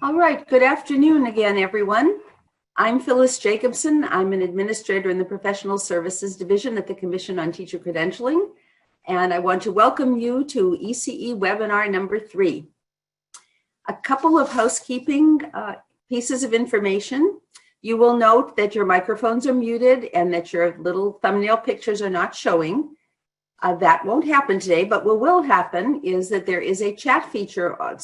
All right, good afternoon again, everyone. I'm Phyllis Jacobson. I'm an administrator in the Professional Services Division at the Commission on Teacher Credentialing, and I want to welcome you to ECE Webinar number 3. A couple of housekeeping pieces of information. You will note that your microphones are muted and that your little thumbnail pictures are not showing. That won't happen today, but what will happen is that there is a chat feature, a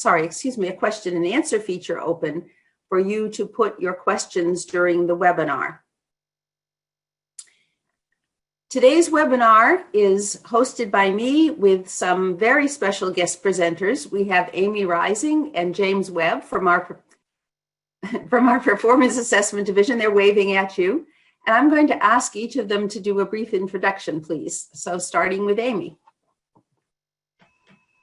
question and answer feature open for you to put your questions during the webinar. Today's webinar is hosted by me with some very special guest presenters. We have Amy Rising and James Webb from our Performance Assessment Division. They're waving at you. And I'm going to ask each of them to do a brief introduction, please. So starting with Amy.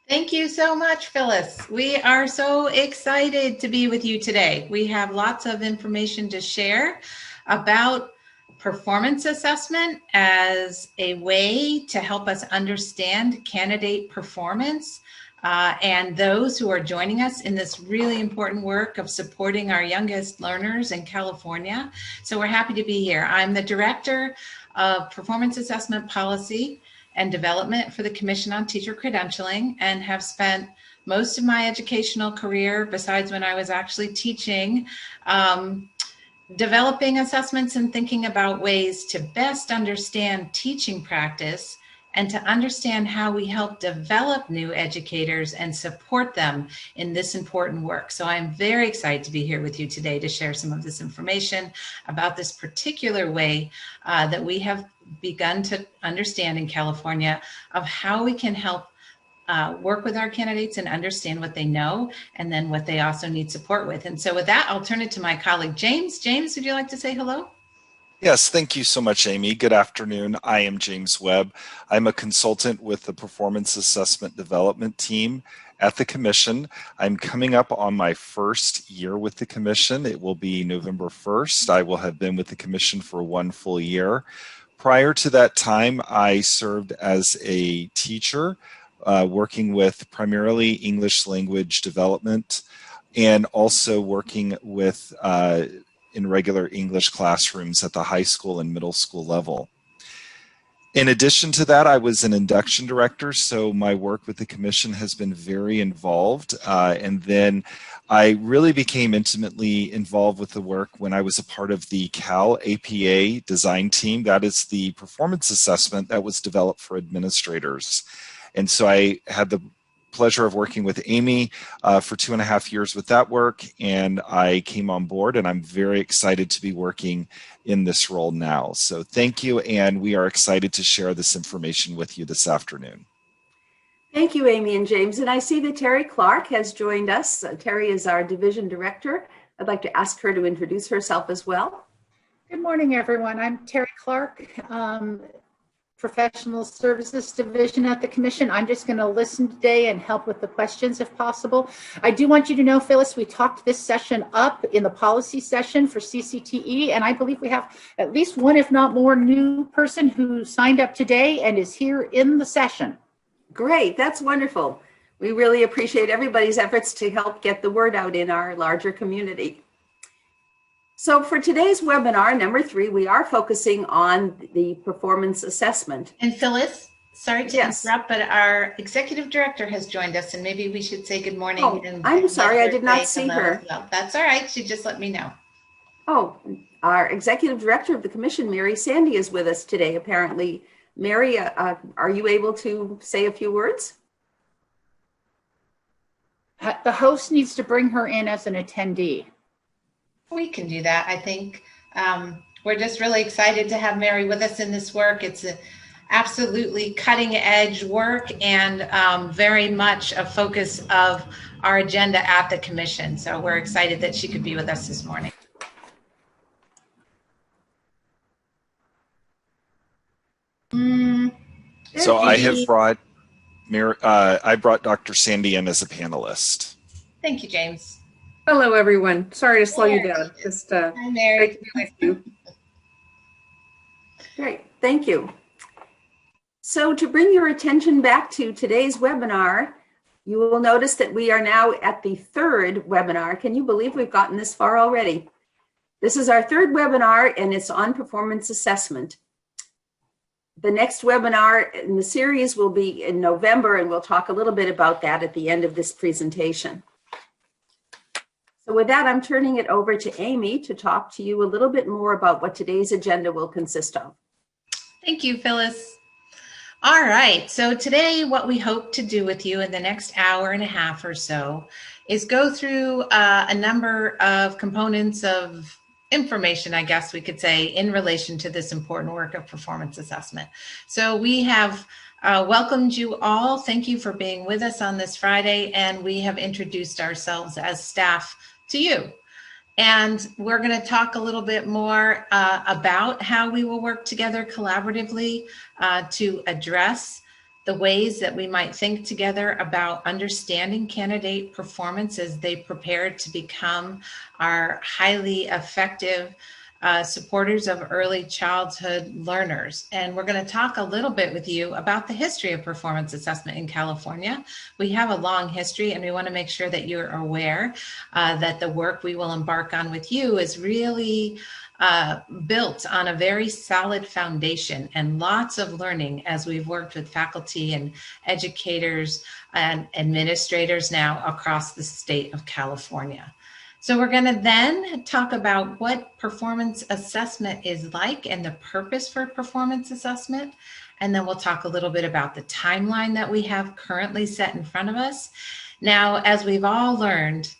Thank you so much, Phyllis. We are so excited to be with you today. We have lots of information to share about performance assessment as a way to help us understand candidate performance and those who are joining us in this really important work of supporting our youngest learners in California. So we're happy to be here. I'm the Director of Performance Assessment Policy and Development for the Commission on Teacher Credentialing and have spent most of my educational career, besides when I was actually teaching, developing assessments and thinking about ways to best understand teaching practice and to understand how we help develop new educators and support them in this important work. So I'm very excited to be here with you today to share some of this information about this particular way that we have begun to understand in California of how we can help work with our candidates and understand what they know and then what they also need support with. And so with that, I'll turn it to my colleague, James. James, would you like to say hello? Yes, thank you so much, Amy. Good afternoon. I am James Webb. I'm a consultant with the Performance Assessment Development Team at the Commission. I'm coming up on my first year with the Commission. It will be November 1st. I will have been with the Commission for 1 full year. Prior to that time, I served as a teacher, working with primarily English language development and also working with in regular English classrooms at the high school and middle school level. In addition to that, I was an induction director, so my work with the Commission has been very involved. And then I really became intimately involved with the work when I was a part of the Cal APA design team. That is the performance assessment that was developed for administrators. And so I had the pleasure of working with Amy for 2.5 years with that work, and I came on board, and I'm very excited to be working in this role now. So thank you, and we are excited to share this information with you this afternoon. Thank you, Amy and James. And I see that Terry Clark has joined us. Terry is our division director. I'd like to ask her to introduce herself as well. Good morning, everyone. I'm Terry Clark, Professional Services Division at the Commission. I'm just going to listen today and help with the questions if possible. I do want you to know, Phyllis, we talked this session up in the policy session for CCTE, and I believe we have at least one, if not more, new person who signed up today and is here in the session. Great, that's wonderful. We really appreciate everybody's efforts to help get the word out in our larger community. So for today's webinar, number 3, we are focusing on the performance assessment. And Phyllis, sorry to interrupt, but our executive director has joined us, and maybe we should say good morning. Oh, I'm sorry, I did not see her. Well, that's all right. She just let me know. Oh, our executive director of the Commission, Mary Sandy, is with us today, apparently. Mary, are you able to say a few words? The host needs to bring her in as an attendee. We can do that, I think. We're just really excited to have Mary with us in this work. It's a absolutely cutting edge work and very much a focus of our agenda at the Commission. So we're excited that she could be with us this morning. So I have brought I brought Dr. Sandy in as a panelist. Thank you, James. Hello, everyone. Sorry to slow you down. Just Hi, Mary. great to be with you. Great, thank you. So to bring your attention back to today's webinar, You will notice that we are now at the third webinar. Can you believe we've gotten this far already? This is our third webinar, and it's on performance assessment. The next webinar in the series will be in November, and we'll talk a little bit about that at the end of this presentation. So with that, I'm turning it over to Amy to talk to you a little bit more about what today's agenda will consist of. Thank you, Phyllis. All right, so today what we hope to do with you in the next hour and a half or so is go through a number of components of information, I guess we could say, in relation to this important work of performance assessment. So we have welcomed you all. Thank you for being with us on this Friday, and we have introduced ourselves as staff to you. And we're going to talk a little bit more about how we will work together collaboratively to address the ways that we might think together about understanding candidate performance as they prepare to become our highly effective supporters of early childhood learners. And we're going to talk a little bit with you about the history of performance assessment in California. We have a long history, and we want to make sure that you're aware that the work we will embark on with you is really built on a very solid foundation and lots of learning as we've worked with faculty and educators and administrators now across the state of California. So we're going to then talk about what performance assessment is like and the purpose for performance assessment. And then we'll talk a little bit about the timeline that we have currently set in front of us. Now, as we've all learned,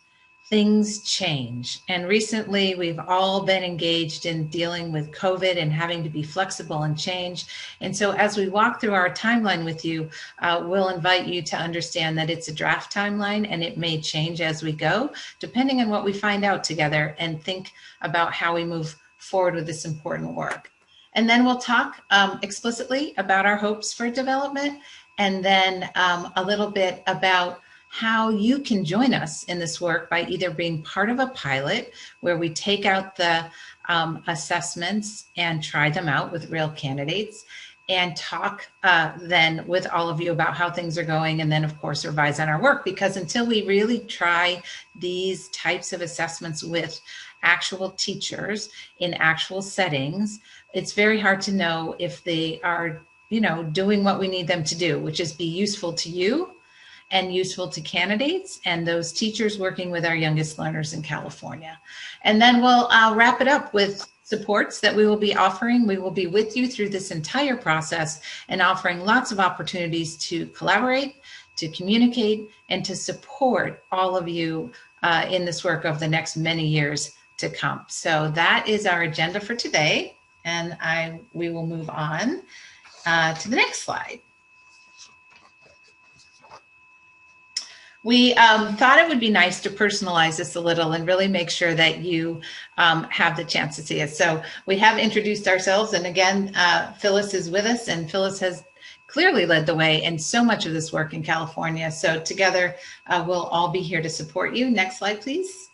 things change. And recently, we've all been engaged in dealing with COVID and having to be flexible and change. And so as we walk through our timeline with you, we'll invite you to understand that it's a draft timeline and it may change as we go, depending on what we find out together, and think about how we move forward with this important work. And then we'll talk explicitly about our hopes for development, and then a little bit about how you can join us in this work by either being part of a pilot where we take out the assessments and try them out with real candidates, and talk then with all of you about how things are going, and then of course revise on our work, because until we really try these types of assessments with actual teachers in actual settings, it's very hard to know if they are, doing what we need them to do, which is be useful to you and useful to candidates and those teachers working with our youngest learners in California. And then we'll wrap it up with supports that we will be offering. We will be with you through this entire process and offering lots of opportunities to collaborate, to communicate, and to support all of you in this work of the next many years to come. So that is our agenda for today. And we will move on to the next slide. We thought it would be nice to personalize this a little and really make sure that you have the chance to see it. So we have introduced ourselves, and again, Phyllis is with us, and Phyllis has clearly led the way in so much of this work in California. So together, we'll all be here to support you. Next slide, please.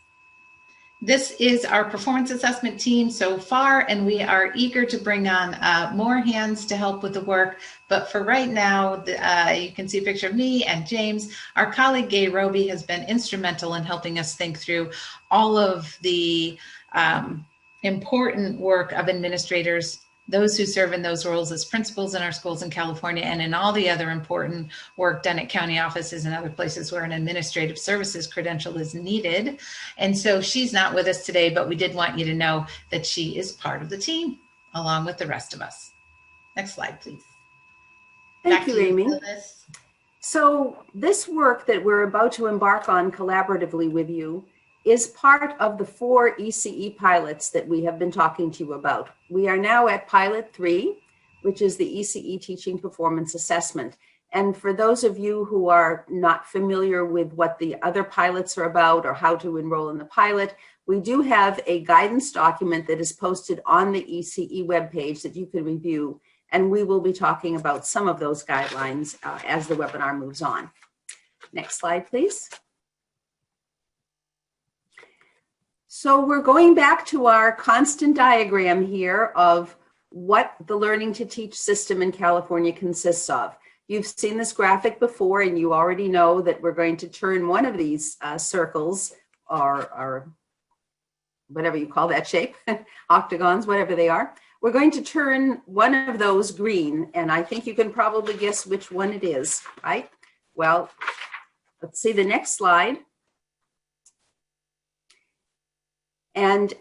This is our performance assessment team so far, and we are eager to bring on more hands to help with the work. But for right now, you can see a picture of me and James. Our colleague Gay Roby has been instrumental in helping us think through all of the important work of administrators, those who serve in those roles as principals in our schools in California, and in all the other important work done at county offices and other places where an administrative services credential is needed. And so she's not with us today, but we did want you to know that she is part of the team along with the rest of us. Next slide, please. Thank you, Amy. So this work that we're about to embark on collaboratively with you is part of the 4 ECE pilots that we have been talking to you about. We are now at pilot 3, which is the ECE teaching performance assessment. And for those of you who are not familiar with what the other pilots are about or how to enroll in the pilot, we do have a guidance document that is posted on the ECE webpage that you can review. And we will be talking about some of those guidelines as the webinar moves on. Next slide, please. So we're going back to our constant diagram here of what the Learning to Teach system in California consists of. You've seen this graphic before, and you already know that we're going to turn one of these circles, or whatever you call that shape, octagons, whatever they are. We're going to turn one of those green, and I think you can probably guess which one it is, right? Well, let's see the next slide. And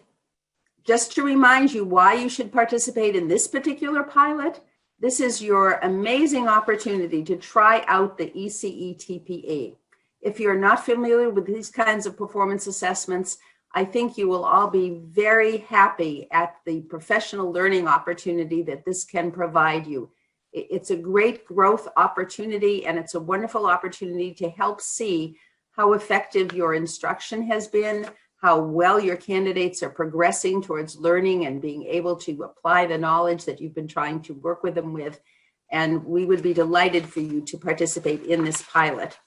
just to remind you why you should participate in this particular pilot, this is your amazing opportunity to try out the ECE TPA. If you're not familiar with these kinds of performance assessments, I think you will all be very happy at the professional learning opportunity that this can provide you. It's a great growth opportunity, and it's a wonderful opportunity to help see how effective your instruction has been, how well your candidates are progressing towards learning and being able to apply the knowledge that you've been trying to work with them with. And we would be delighted for you to participate in this pilot.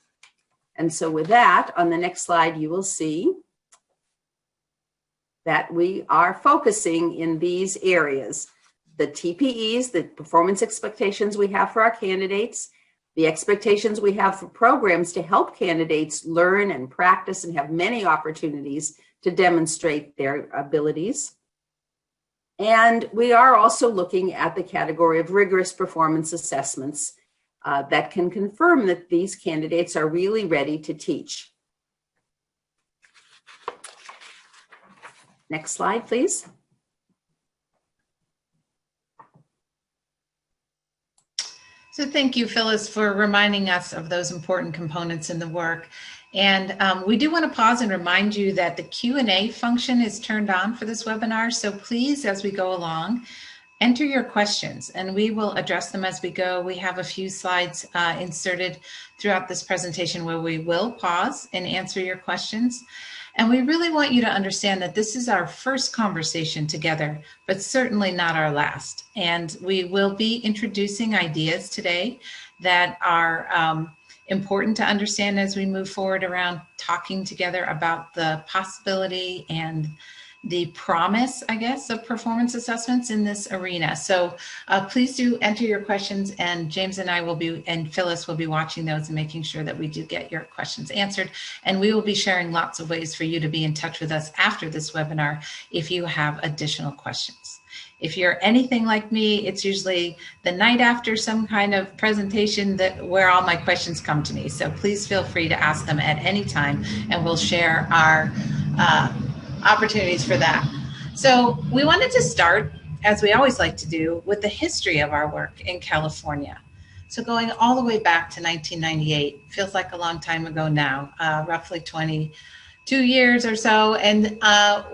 And so with that, on the next slide, you will see that we are focusing in these areas: the TPEs, the performance expectations we have for our candidates, the expectations we have for programs to help candidates learn and practice and have many opportunities to demonstrate their abilities. And we are also looking at the category of rigorous performance assessments that can confirm that these candidates are really ready to teach. Next slide, please. So thank you, Phyllis, for reminding us of those important components in the work. And we do want to pause and remind you that the Q&A function is turned on for this webinar. So please, as we go along, enter your questions and we will address them as we go. We have a few slides inserted throughout this presentation where we will pause and answer your questions. And we really want you to understand that this is our first conversation together, but certainly not our last. And we will be introducing ideas today that are important to understand as we move forward around talking together about the possibility and the promise, I guess, of performance assessments in this arena. So please do enter your questions, and James and I will be, and Phyllis will be watching those and making sure that we do get your questions answered. And we will be sharing lots of ways for you to be in touch with us after this webinar if you have additional questions. If you're anything like me, it's usually the night after some kind of presentation where all my questions come to me. So please feel free to ask them at any time, and we'll share our opportunities for that. So we wanted to start, as we always like to do, with the history of our work in California. So going all the way back to 1998, feels like a long time ago now, roughly 22 years or so. And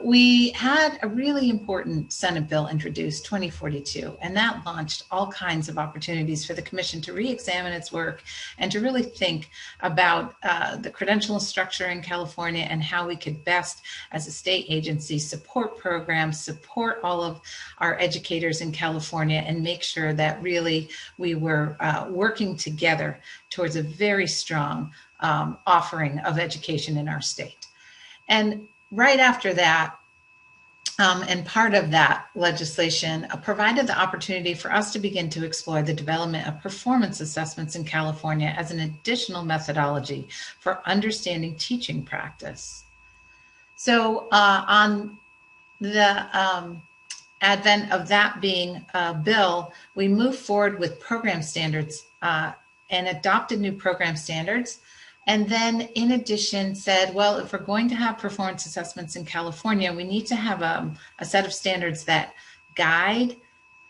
we had a really important Senate bill introduced, 2042, and that launched all kinds of opportunities for the Commission to re-examine its work and to really think about the credential structure in California and how we could best, as a state agency, support programs, support all of our educators in California, and make sure that really we were working together towards a very strong offering of education in our state. And right after that, and part of that legislation provided the opportunity for us to begin to explore the development of performance assessments in California as an additional methodology for understanding teaching practice. So on the advent of that being a bill, we moved forward with program standards and adopted new program standards. And then in addition said, well, if we're going to have performance assessments in California, we need to have a set of standards that guide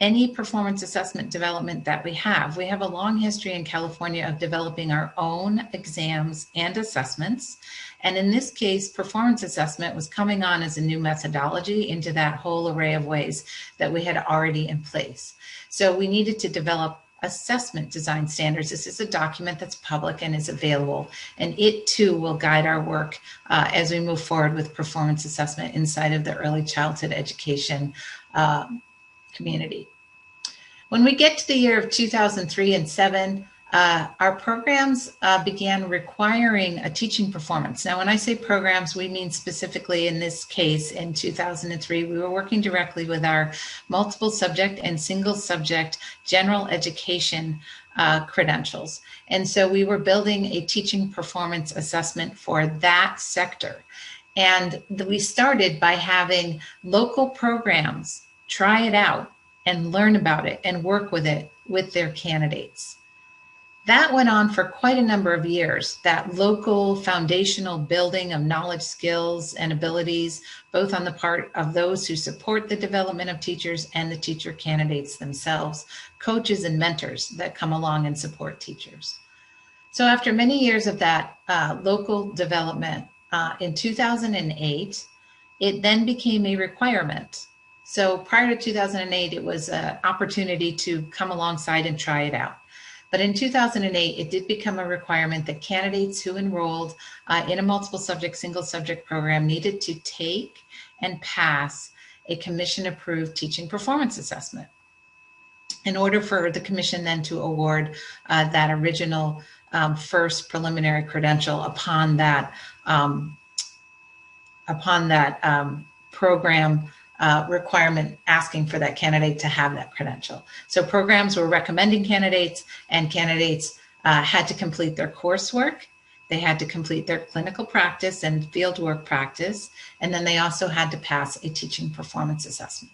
any performance assessment development that we have. We have a long history in California of developing our own exams and assessments. And in this case, performance assessment was coming on as a new methodology into that whole array of ways that we had already in place. So we needed to develop assessment design standards. This is a document that's public and is available, and it too will guide our work as we move forward with performance assessment inside of the early childhood education community. When we get to the year of 2003 and 2007, our programs began requiring a teaching performance. Now, when I say programs, we mean specifically in this case, in 2003, we were working directly with our multiple subject and single subject general education credentials. And so we were building a teaching performance assessment for that sector. And we started by having local programs try it out and learn about it and work with it with their candidates. That went on for quite a number of years, that local foundational building of knowledge, skills, and abilities, both on the part of those who support the development of teachers and the teacher candidates themselves, coaches and mentors that come along and support teachers. So after many years of that local development, in 2008, it then became a requirement. So prior to 2008, it was an opportunity to come alongside and try it out. But in 2008, it did become a requirement that candidates who enrolled in a multiple subject, single subject program needed to take and pass a commission approved teaching performance assessment in order for the commission then to award that original first preliminary credential upon that program requirement asking for that candidate to have that credential. So programs were recommending candidates, and candidates had to complete their coursework. They had to complete their clinical practice and fieldwork practice, and then they also had to pass a teaching performance assessment.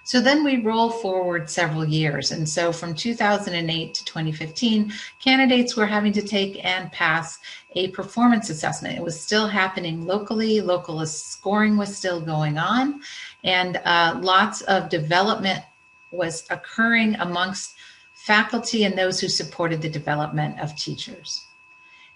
So then we roll forward several years. And so from 2008 to 2015, candidates were having to take and pass a performance assessment. It was still happening locally. Local scoring was still going on. And lots of development was occurring amongst faculty and those who supported the development of teachers.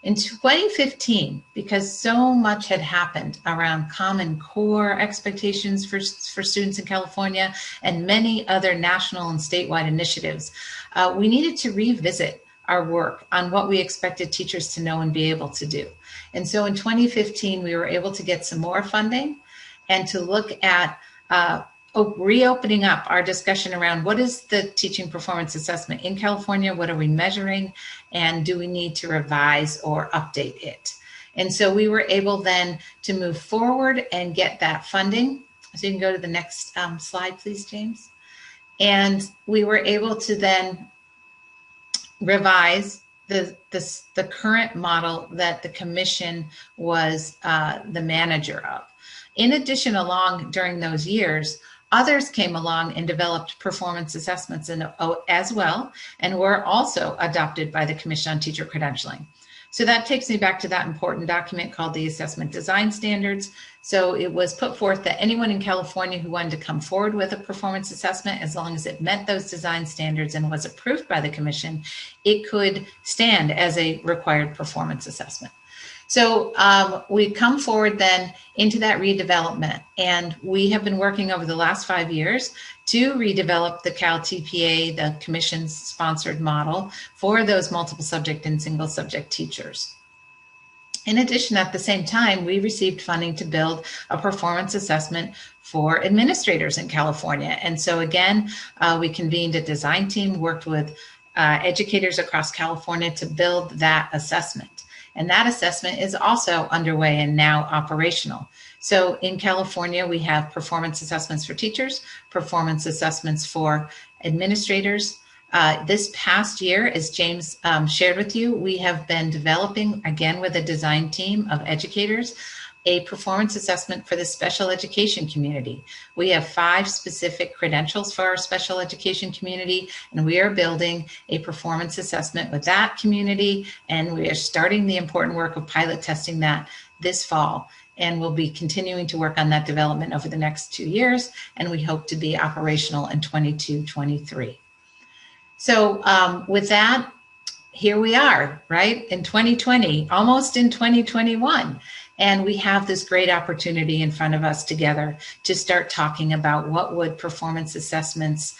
In 2015, because so much had happened around Common Core expectations for students in California and many other national and statewide initiatives, we needed to revisit our work on what we expected teachers to know and be able to do. And so in 2015, we were able to get some more funding and to look at reopening up our discussion around what is the teaching performance assessment in California, what are we measuring, and do we need to revise or update it? And so we were able then to move forward and get that funding. So you can go to the next slide, please, James. And we were able to then revise the current model that the commission was the manager of. In addition, during those years, others came along and developed performance assessments as well, and were also adopted by the Commission on Teacher Credentialing. So that takes me back to that important document called the Assessment Design Standards. So it was put forth that anyone in California who wanted to come forward with a performance assessment, as long as it met those design standards and was approved by the commission, it could stand as a required performance assessment. So we come forward then into that redevelopment, and we have been working over the last 5 years to redevelop the Cal TPA, the commission's sponsored model for those multiple subject and single subject teachers. In addition, at the same time, we received funding to build a performance assessment for administrators in California. And so again, we convened a design team, worked with educators across California to build that assessment. And that assessment is also underway and now operational. So in California, we have performance assessments for teachers, performance assessments for administrators. This past year, as James shared with you, we have been developing, again with a design team of educators, a performance assessment for the special education community. We have 5 specific credentials for our special education community, and we are building a performance assessment with that community, and we are starting the important work of pilot testing that this fall, and we'll be continuing to work on that development over the next 2 years, and we hope to be operational in 22-23. So with that, here we are, right, in 2020, almost in 2021. And we have this great opportunity in front of us together to start talking about what would performance assessments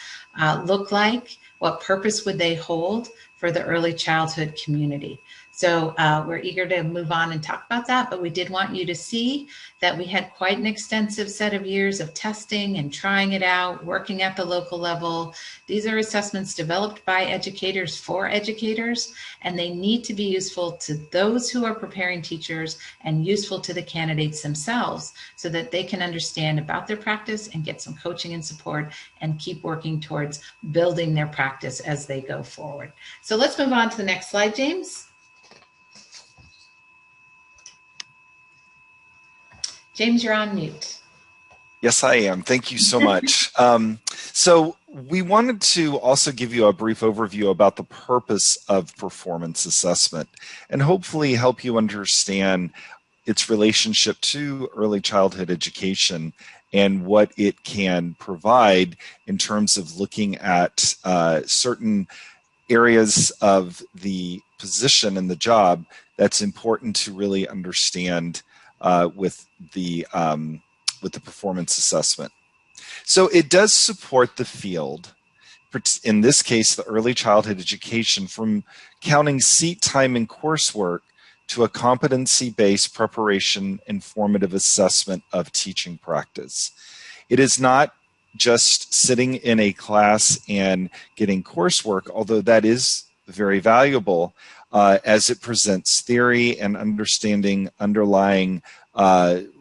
look like, what purpose would they hold for the early childhood community. So we're eager to move on and talk about that, but we did want you to see that we had quite an extensive set of years of testing and trying it out, working at the local level. These are assessments developed by educators for educators, and they need to be useful to those who are preparing teachers and useful to the candidates themselves so that they can understand about their practice and get some coaching and support and keep working towards building their practice as they go forward. So let's move on to the next slide, James. James, you're on mute. Yes, I am. Thank you so much. So we wanted to also give you a brief overview about the purpose of performance assessment and hopefully help you understand its relationship to early childhood education and what it can provide in terms of looking at certain areas of the position and the job that's important to really understand with the performance assessment. So it does support the field, in this case, the early childhood education, from counting seat time in coursework to a competency-based preparation and formative assessment of teaching practice. It is not just sitting in a class and getting coursework, although that is very valuable as it presents theory and understanding underlying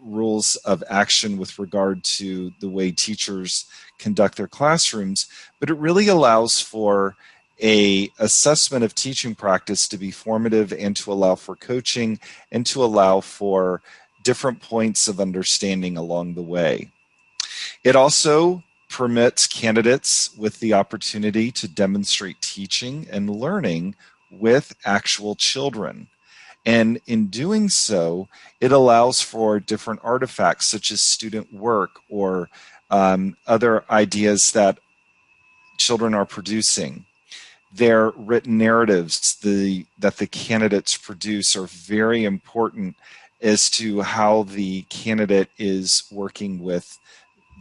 rules of action with regard to the way teachers conduct their classrooms, but it really allows for a assessment of teaching practice to be formative and to allow for coaching and to allow for different points of understanding along the way. It also permits candidates with the opportunity to demonstrate teaching and learning with actual children. And in doing so, it allows for different artifacts such as student work or other ideas that children are producing. Their written narratives that the candidates produce are very important as to how the candidate is working with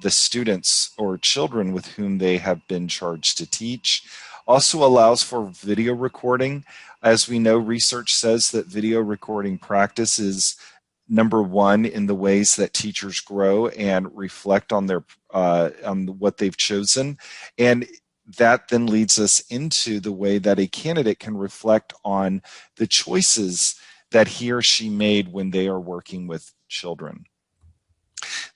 the students or children with whom they have been charged to teach. Also allows for video recording. As we know, research says that video recording practice is number one in the ways that teachers grow and reflect on their on what they've chosen. And that then leads us into the way that a candidate can reflect on the choices that he or she made when they are working with children.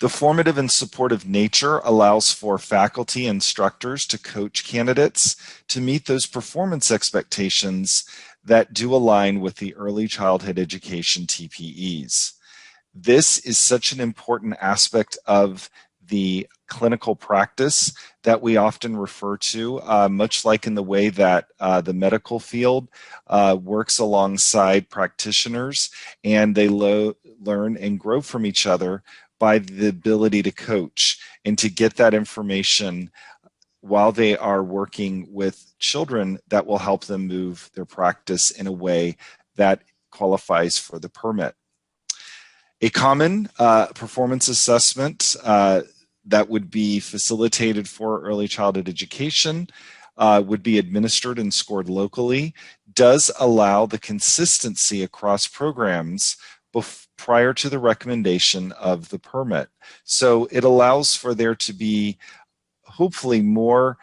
The formative and supportive nature allows for faculty instructors to coach candidates to meet those performance expectations that do align with the early childhood education TPEs. This is such an important aspect of the clinical practice that we often refer to, much like in the way that the medical field works alongside practitioners, and they learn and grow from each other by the ability to coach and to get that information while they are working with children that will help them move their practice in a way that qualifies for the permit. A common performance assessment that would be facilitated for early childhood education would be administered and scored locally, does allow the consistency across programs prior to the recommendation of the permit. So it allows for there to be hopefully more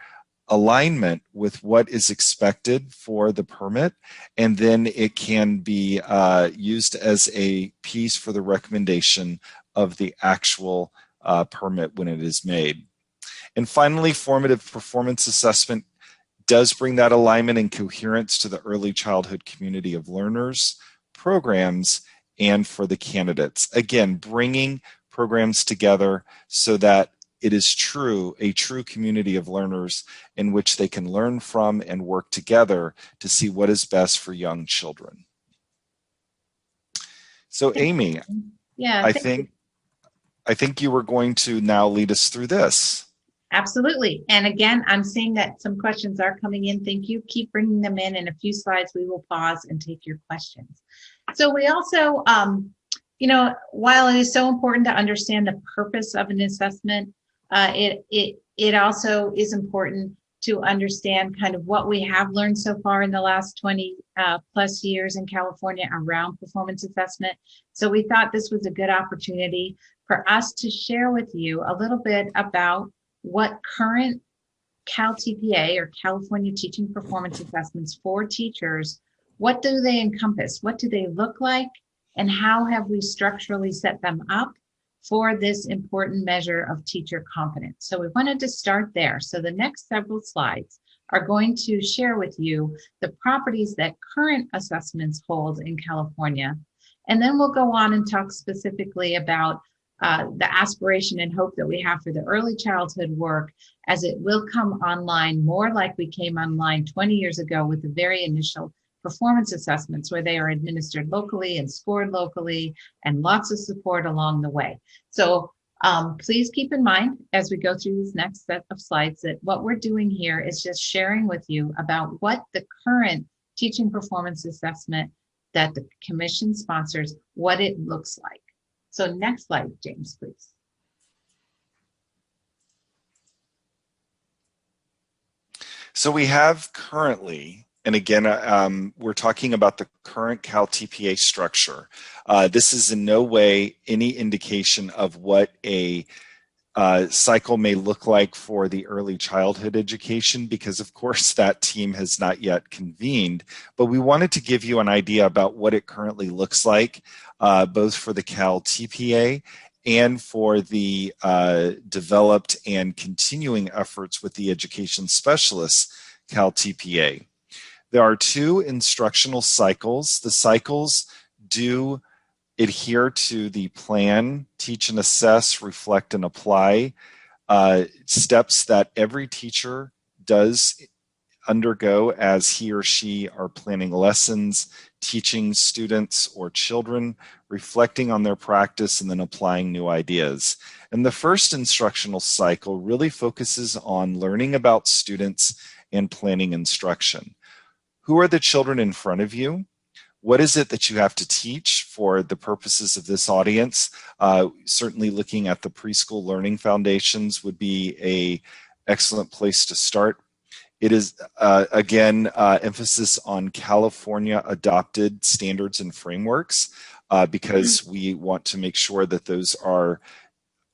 alignment with what is expected for the permit, and then it can be used as a piece for the recommendation of the actual permit when it is made. And finally, formative performance assessment does bring that alignment and coherence to the early childhood community of learners, programs, and for the candidates. Again, bringing programs together so that it is a true community of learners in which they can learn from and work together to see what is best for young children. So Amy, Yeah, I think you were going to now lead us through this. absolutely. And again, I'm seeing that some questions are coming in. Thank you. Keep bringing them in. In a few slides, we will pause and take your questions. So we also, while it is so important to understand the purpose of an assessment, it also is important to understand kind of what we have learned so far in the last 20 plus years in California around performance assessment. So we thought this was a good opportunity for us to share with you a little bit about what current Cal TPA or California Teaching Performance Assessments for teachers, what do they encompass? What do they look like? And how have we structurally set them up for this important measure of teacher competence? So we wanted to start there. So the next several slides are going to share with you the properties that current assessments hold in California. And then we'll go on and talk specifically about the aspiration and hope that we have for the early childhood work, as it will come online more like we came online 20 years ago with the very initial performance assessments, where they are administered locally and scored locally, and lots of support along the way. So please keep in mind as we go through this next set of slides that what we're doing here is just sharing with you about what the current teaching performance assessment that the commission sponsors, what it looks like. So next slide, James, please. So we have currently, and again, we're talking about the current Cal TPA structure. This is in no way any indication of what a cycle may look like for the early childhood education, because of course that team has not yet convened, but we wanted to give you an idea about what it currently looks like, both for the Cal TPA and for the developed and continuing efforts with the education specialists Cal TPA. There are two instructional cycles. The cycles do adhere to the plan, teach and assess, reflect and apply steps that every teacher does undergo as he or she are planning lessons, teaching students or children, reflecting on their practice, and then applying new ideas. And the first instructional cycle really focuses on learning about students and planning instruction. Who are the children in front of you? What is it that you have to teach for the purposes of this audience? Certainly looking at the preschool learning foundations would be an excellent place to start. It is, again, emphasis on California adopted standards and frameworks, because we want to make sure that those are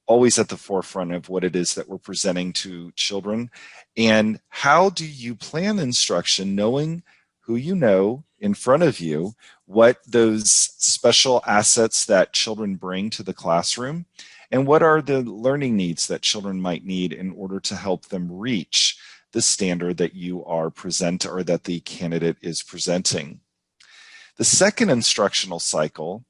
always at the forefront of what it is that we're presenting to children. And how do you plan instruction knowing who you know in front of you, what those special assets that children bring to the classroom, and what are the learning needs that children might need in order to help them reach the standard that you are presenting or that the candidate is presenting. The second instructional cycle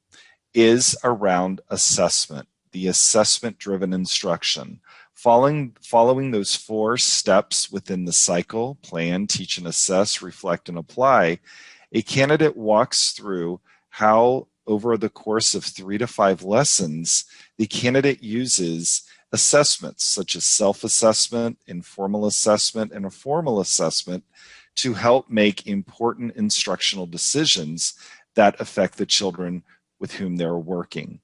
is around assessment, the assessment-driven instruction. Following those 4 steps within the cycle, plan, teach and assess, reflect and apply, a candidate walks through how over the course of 3 to 5 lessons, the candidate uses assessments such as self-assessment, informal assessment, and a formal assessment to help make important instructional decisions that affect the children with whom they're working.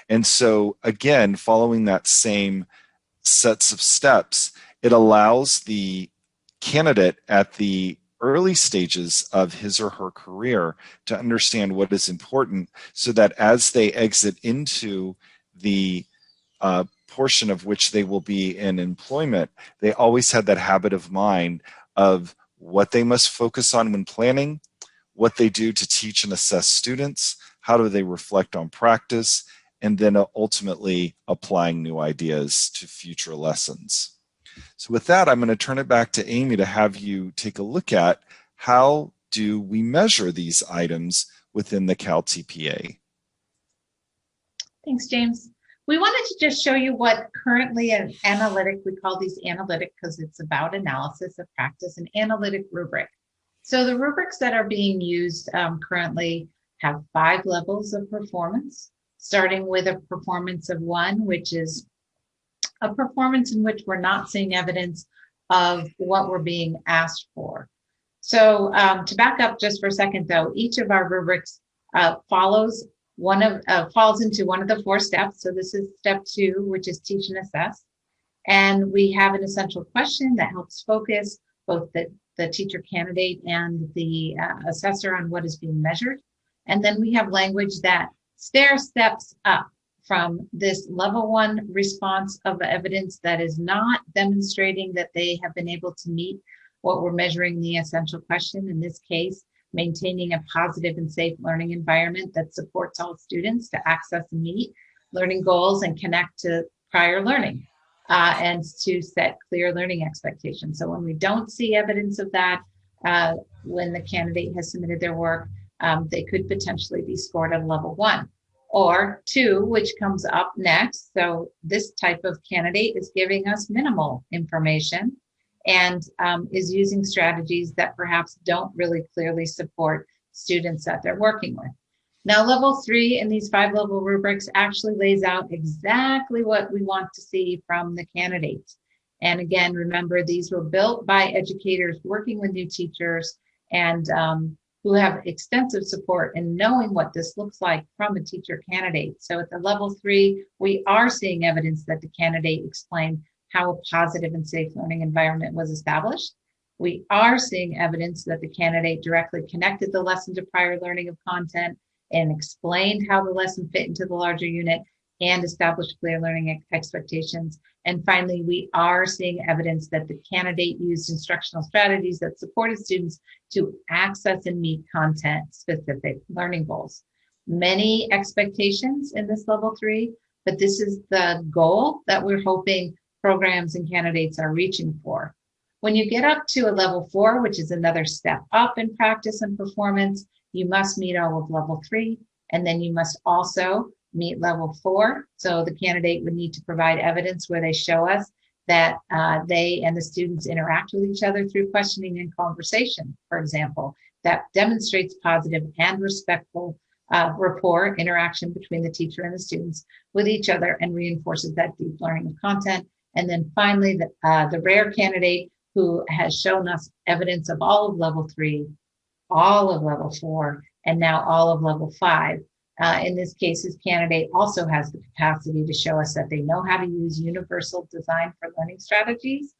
And so, again, following that same sets of steps, it allows the candidate at the early stages of his or her career to understand what is important, so that as they exit into the portion of which they will be in employment, they always have that habit of mind of what they must focus on when planning, what they do to teach and assess students, how do they reflect on practice, and then ultimately applying new ideas to future lessons. So with that, I'm going to turn it back to Amy to have you take a look at how do we measure these items within the Cal TPA. Thanks, James. We wanted to just show you what currently an analytic, we call these analytic because it's about analysis of practice, an analytic rubric. So the rubrics that are being used currently have 5 levels of performance, starting with a performance of 1, which is a performance in which we're not seeing evidence of what we're being asked for. So to back up just for a second, though, each of our rubrics falls into one of the 4 steps. So this is step 2, which is teach and assess. And we have an essential question that helps focus both the teacher candidate and the assessor on what is being measured. And then we have language that stair steps up from this level 1 response of evidence that is not demonstrating that they have been able to meet what we're measuring the essential question. In this case, maintaining a positive and safe learning environment that supports all students to access and meet learning goals and connect to prior learning and to set clear learning expectations. So when we don't see evidence of that, when the candidate has submitted their work, they could potentially be scored at level 1 or 2, which comes up next. So this type of candidate is giving us minimal information and is using strategies that perhaps don't really clearly support students that they're working with. Now, level 3 in these 5-level rubrics actually lays out exactly what we want to see from the candidates. And again, remember, these were built by educators working with new teachers and who have extensive support in knowing what this looks like from a teacher candidate. So at the level 3, we are seeing evidence that the candidate explained how a positive and safe learning environment was established. We are seeing evidence that the candidate directly connected the lesson to prior learning of content and explained how the lesson fit into the larger unit and established clear learning expectations. And finally, we are seeing evidence that the candidate used instructional strategies that supported students to access and meet content-specific learning goals. Many expectations in this level 3, but this is the goal that we're hoping programs and candidates are reaching for. When you get up to a level 4, which is another step up in practice and performance, you must meet all of level 3, and then you must also meet level 4. So the candidate would need to provide evidence where they show us that they and the students interact with each other through questioning and conversation, for example, that demonstrates positive and respectful rapport interaction between the teacher and the students with each other and reinforces that deep learning of content. And then finally, the rare candidate who has shown us evidence of all of level 3, all of level 4, and now all of level 5. In this case, this candidate also has the capacity to show us that they know how to use universal design for learning strategies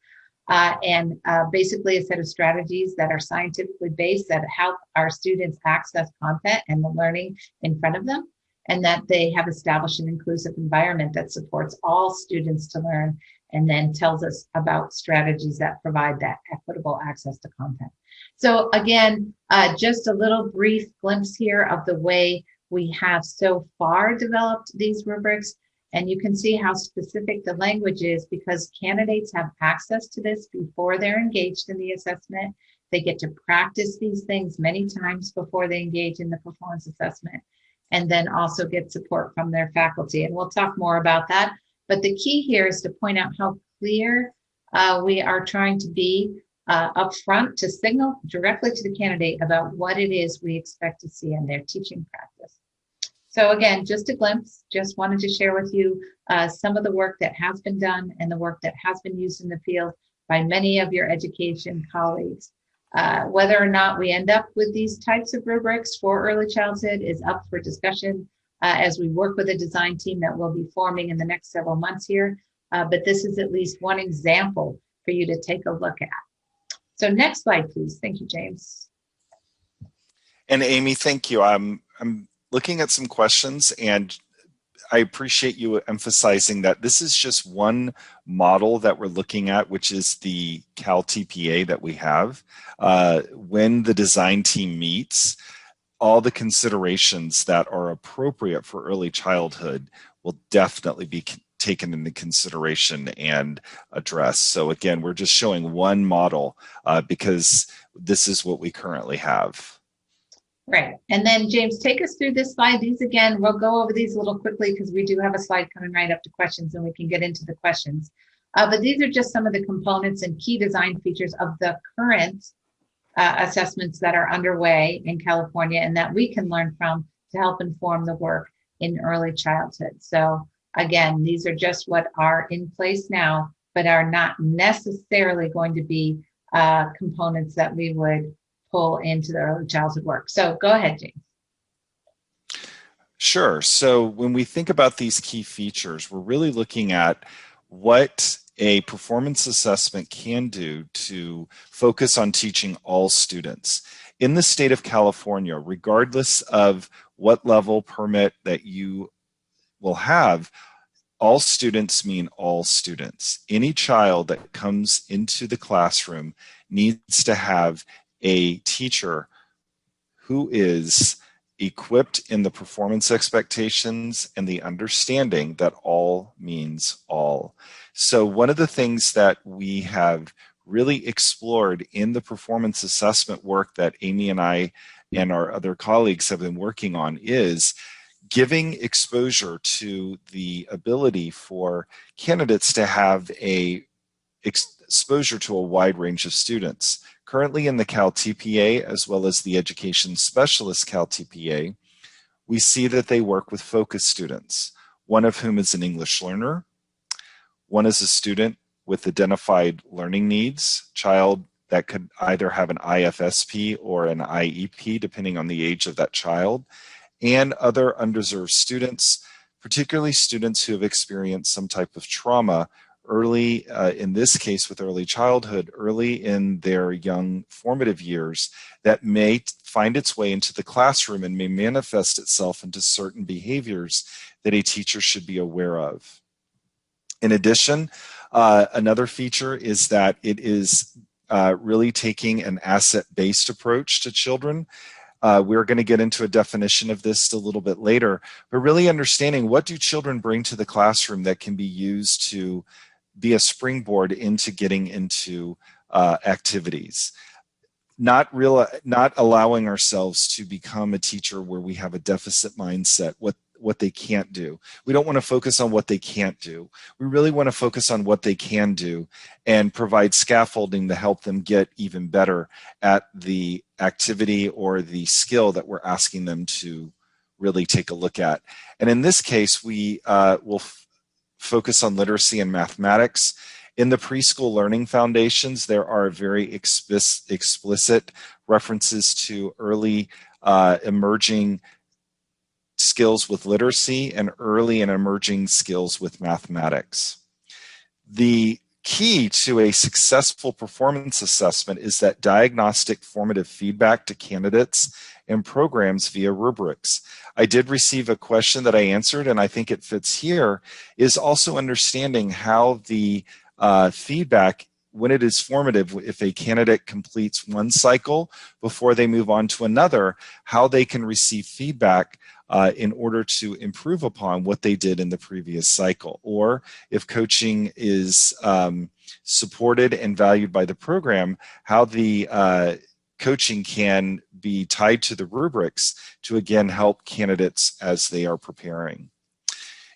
and basically a set of strategies that are scientifically based that help our students access content and the learning in front of them, and that they have established an inclusive environment that supports all students to learn and then tells us about strategies that provide that equitable access to content. So again, just a little brief glimpse here of the way we have so far developed these rubrics. And you can see how specific the language is because candidates have access to this before they're engaged in the assessment. They get to practice these things many times before they engage in the performance assessment, and then also get support from their faculty. And we'll talk more about that. But the key here is to point out how clear we are trying to be upfront to signal directly to the candidate about what it is we expect to see in their teaching practice. So again, just a glimpse, just wanted to share with you some of the work that has been done and the work that has been used in the field by many of your education colleagues. Whether or not we end up with these types of rubrics for early childhood is up for discussion as we work with a design team that will be forming in the next several months here. But this is at least one example for you to take a look at. So next slide, please. Thank you, James. And Amy, thank you. I'm looking at some questions, and I appreciate you emphasizing that this is just one model that we're looking at, which is the Cal TPA that we have. When the design team meets, all the considerations that are appropriate for early childhood will definitely be taken into consideration and addressed. So again, we're just showing one model because this is what we currently have. Right. And then James, take us through this slide. These again, we'll go over these a little quickly because we do have a slide coming right up to questions and we can get into the questions. But these are just some of the components and key design features of the current assessments that are underway in California and that we can learn from to help inform the work in early childhood. So again, these are just what are in place now, but are not necessarily going to be components that we would pull into the early childhood work. So go ahead, James. Sure. So when we think about these key features, we're really looking at what a performance assessment can do to focus on teaching all students. In the state of California, regardless of what level permit that you will have, all students mean all students. Any child that comes into the classroom needs to have a teacher who is equipped in the performance expectations and the understanding that all means all. So one of the things that we have really explored in the performance assessment work that Amy and I and our other colleagues have been working on is giving exposure to the ability for candidates to have a exposure to a wide range of students. Currently in the Cal TPA, as well as the Education Specialist Cal TPA, we see that they work with focus students, one of whom is an English learner, one is a student with identified learning needs, child that could either have an IFSP or an IEP, depending on the age of that child, and other underserved students, particularly students who have experienced some type of trauma early, in this case with early childhood, early in their young formative years, that may find its way into the classroom and may manifest itself into certain behaviors that a teacher should be aware of. In addition, another feature is that it is really taking an asset-based approach to children. We're going to get into a definition of this a little bit later, but really understanding what do children bring to the classroom that can be used to be a springboard into getting into activities. Not allowing ourselves to become a teacher where we have a deficit mindset, what they can't do. We don't want to focus on what they can't do. We really want to focus on what they can do and provide scaffolding to help them get even better at the activity or the skill that we're asking them to really take a look at. And in this case, we will focus on literacy and mathematics. In the preschool learning foundations, there are very explicit references to early emerging skills with literacy and early and emerging skills with mathematics. The key to a successful performance assessment is that diagnostic formative feedback to candidates and programs via rubrics. I did receive a question that I answered, and I think it fits here, is also understanding how the feedback, when it is formative, if a candidate completes one cycle before they move on to another, how they can receive feedback in order to improve upon what they did in the previous cycle. Or if coaching is supported and valued by the program, how the coaching can be tied to the rubrics to again help candidates as they are preparing.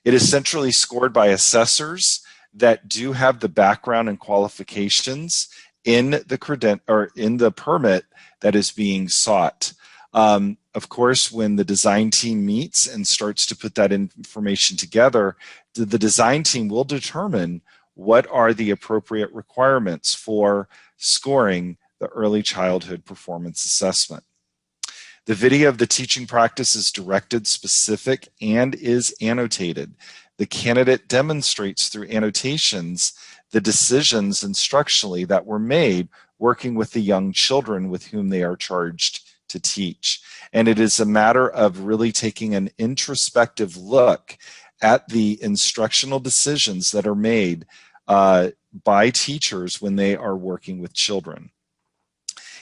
It is centrally scored by assessors that do have the background and qualifications in the permit that is being sought. Of course, when the design team meets and starts to put that information together, the design team will determine what are the appropriate requirements for scoring the early childhood performance assessment. The video of the teaching practice is directed, specific, and is annotated. The candidate demonstrates through annotations the decisions instructionally that were made working with the young children with whom they are charged to teach. And it is a matter of really taking an introspective look at the instructional decisions that are made by teachers when they are working with children.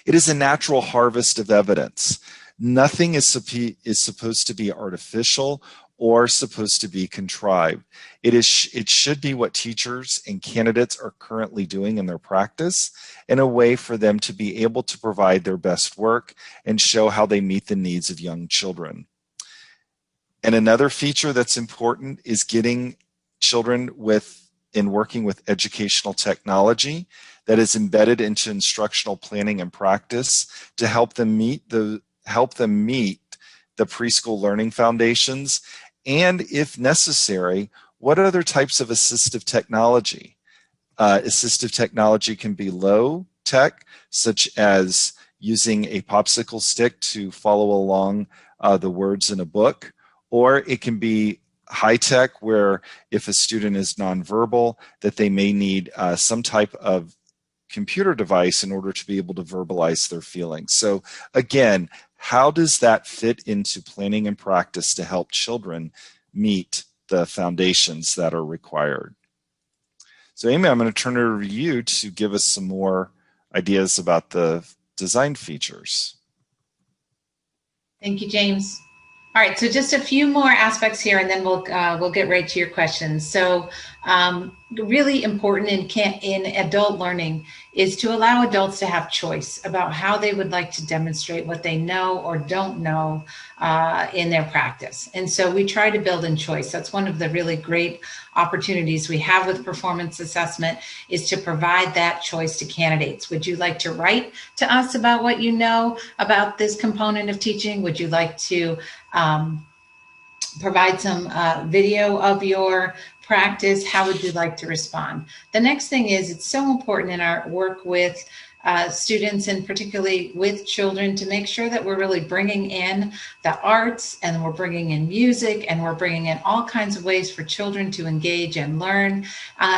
It is a natural harvest of evidence. Nothing is supposed to be artificial or supposed to be contrived. It should be what teachers and candidates are currently doing in their practice in a way for them to be able to provide their best work and show how they meet the needs of young children. And another feature that's important is getting children in working with educational technology that is embedded into instructional planning and practice to help them meet the preschool learning foundations, and if necessary, what other types of assistive technology? Assistive technology can be low tech, such as using a popsicle stick to follow along the words in a book, or it can be high tech, where if a student is nonverbal, that they may need some type of computer device in order to be able to verbalize their feelings. So again, how does that fit into planning and practice to help children meet the foundations that are required? So Amy, I'm going to turn it over to you to give us some more ideas about the design features. Thank you, James. All right, so just a few more aspects here, and then we'll get right to your questions. So really important in adult learning is to allow adults to have choice about how they would like to demonstrate what they know or don't know in their practice. And so we try to build in choice. That's one of the really great opportunities we have with performance assessment, is to provide that choice to candidates. Would you like to write to us about what you know about this component of teaching? Would you like to provide some video of your practice? How would you like to respond? The next thing is, it's so important in our work with students, and particularly with children, to make sure that we're really bringing in the arts, and we're bringing in music, and we're bringing in all kinds of ways for children to engage and learn,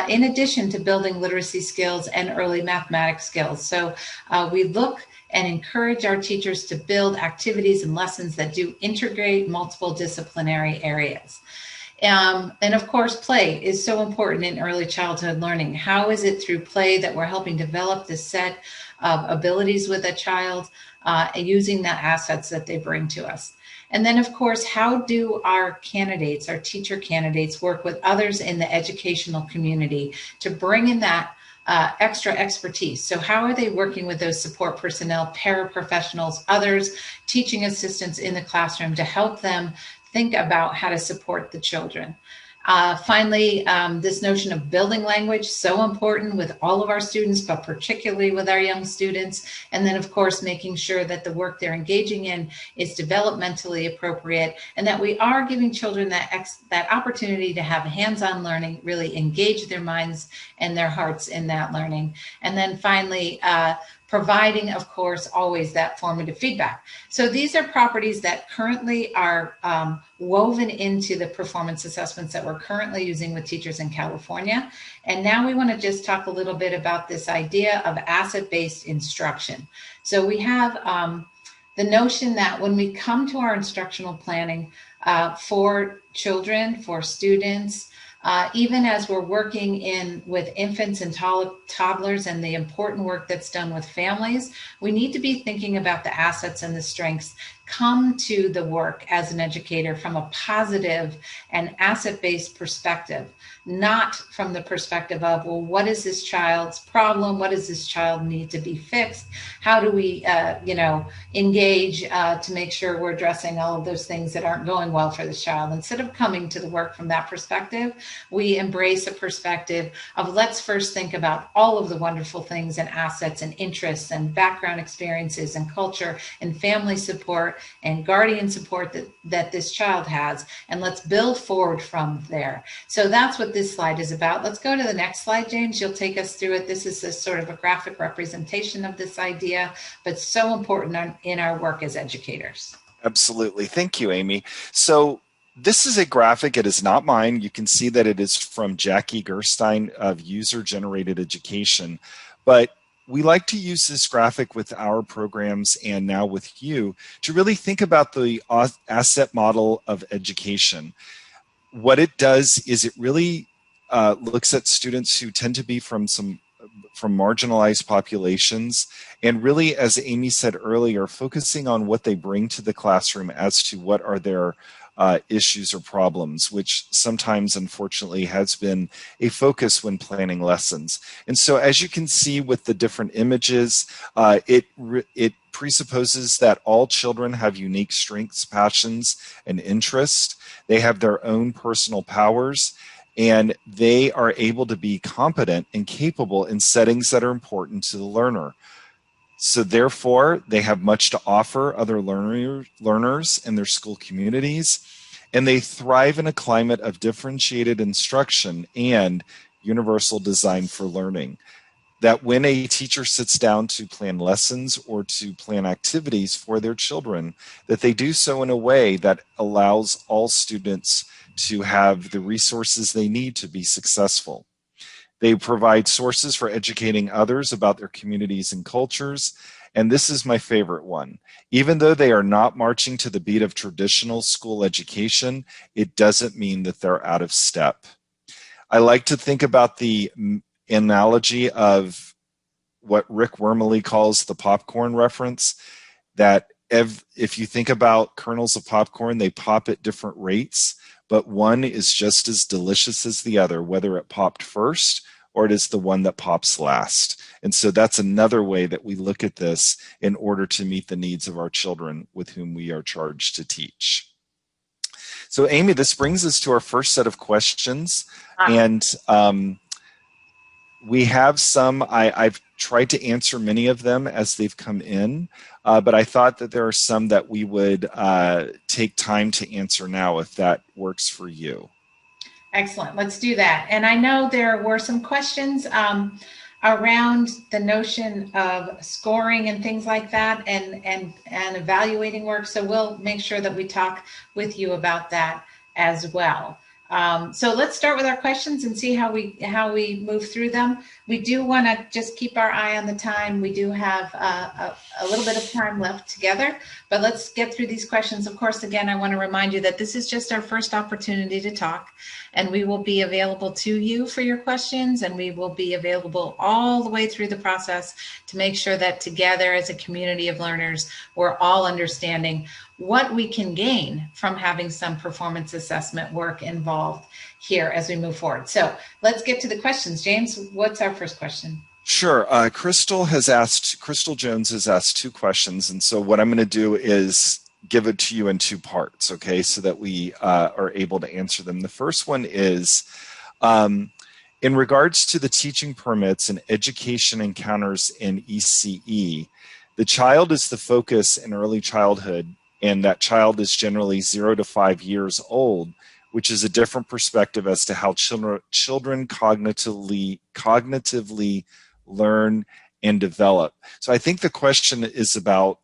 in addition to building literacy skills and early mathematics skills. So we look and encourage our teachers to build activities and lessons that do integrate multiple disciplinary areas. And of course, play is so important in early childhood learning. How is it through play that we're helping develop this set of abilities with a child, using the assets that they bring to us? And then, of course, how do our candidates, our teacher candidates, work with others in the educational community to bring in that extra expertise? So how are they working with those support personnel, paraprofessionals, others, teaching assistants in the classroom to help them think about how to support the children? Finally, this notion of building language, so important with all of our students, but particularly with our young students. And then, of course, making sure that the work they're engaging in is developmentally appropriate, and that we are giving children that opportunity to have hands-on learning, really engage their minds and their hearts in that learning. And then finally, providing, of course, always that formative feedback. So these are properties that currently are woven into the performance assessments that we're currently using with teachers in California. And now we want to just talk a little bit about this idea of asset-based instruction. So we have the notion that when we come to our instructional planning for children, for students, even as we're working with infants and toddlers and the important work that's done with families, we need to be thinking about the assets and the strengths. Come to the work as an educator from a positive and asset-based perspective, not from the perspective of, well, what is this child's problem? What does this child need to be fixed? How do we, engage to make sure we're addressing all of those things that aren't going well for this child? Instead of coming to the work from that perspective, we embrace a perspective of, let's first think about all of the wonderful things and assets and interests and background experiences and culture and family support and guardian support that this child has, and let's build forward from there. So that's what this slide is about. Let's go to the next slide, James. You'll take us through it. This is a sort of a graphic representation of this idea, but so important in our work as educators. Absolutely. Thank you, Amy. So this is a graphic. It is not mine. You can see that it is from Jackie Gerstein of User Generated Education, but we like to use this graphic with our programs and now with you to really think about the asset model of education. What it does is it really looks at students who tend to be from marginalized populations, and really, as Amy said earlier, focusing on what they bring to the classroom as to what are their issues or problems, which sometimes, unfortunately, has been a focus when planning lessons. And so, as you can see with the different images, it presupposes that all children have unique strengths, passions, and interests. They have their own personal powers, and they are able to be competent and capable in settings that are important to the learner. So therefore, they have much to offer other learners in their school communities, and they thrive in a climate of differentiated instruction and universal design for learning. That when a teacher sits down to plan lessons or to plan activities for their children, that they do so in a way that allows all students to have the resources they need to be successful. They provide sources for educating others about their communities and cultures. And this is my favorite one. Even though they are not marching to the beat of traditional school education, it doesn't mean that they're out of step. I like to think about the analogy of what Rick Wormeli calls the popcorn reference, that if you think about kernels of popcorn, they pop at different rates, but one is just as delicious as the other, whether it popped first or it is the one that pops last. And so that's another way that we look at this in order to meet the needs of our children with whom we are charged to teach. So Amy, this brings us to our first set of questions. And we have some, I've tried to answer many of them as they've come in, but I thought that there are some that we would take time to answer now, if that works for you. Excellent. Let's do that. And I know there were some questions around the notion of scoring and things like that, and evaluating work. So we'll make sure that we talk with you about that as well. So let's start with our questions and see how we move through them. We do want to just keep our eye on the time. We do have a little bit of time left together, but let's get through these questions. Of course, again, I want to remind you that this is just our first opportunity to talk, and we will be available to you for your questions, and we will be available all the way through the process to make sure that together as a community of learners, we're all understanding what we can gain from having some performance assessment work involved here as we move forward. So let's get to the questions. James, what's our first question? Sure. Crystal Jones has asked two questions. And so what I'm going to do is give it to you in two parts, okay, so that we are able to answer them. The first one is, in regards to the teaching permits and education encounters in ECE, the child is the focus in early childhood, and that child is generally 0 to 5 years old, which is a different perspective as to how children cognitively learn and develop. So I think the question is about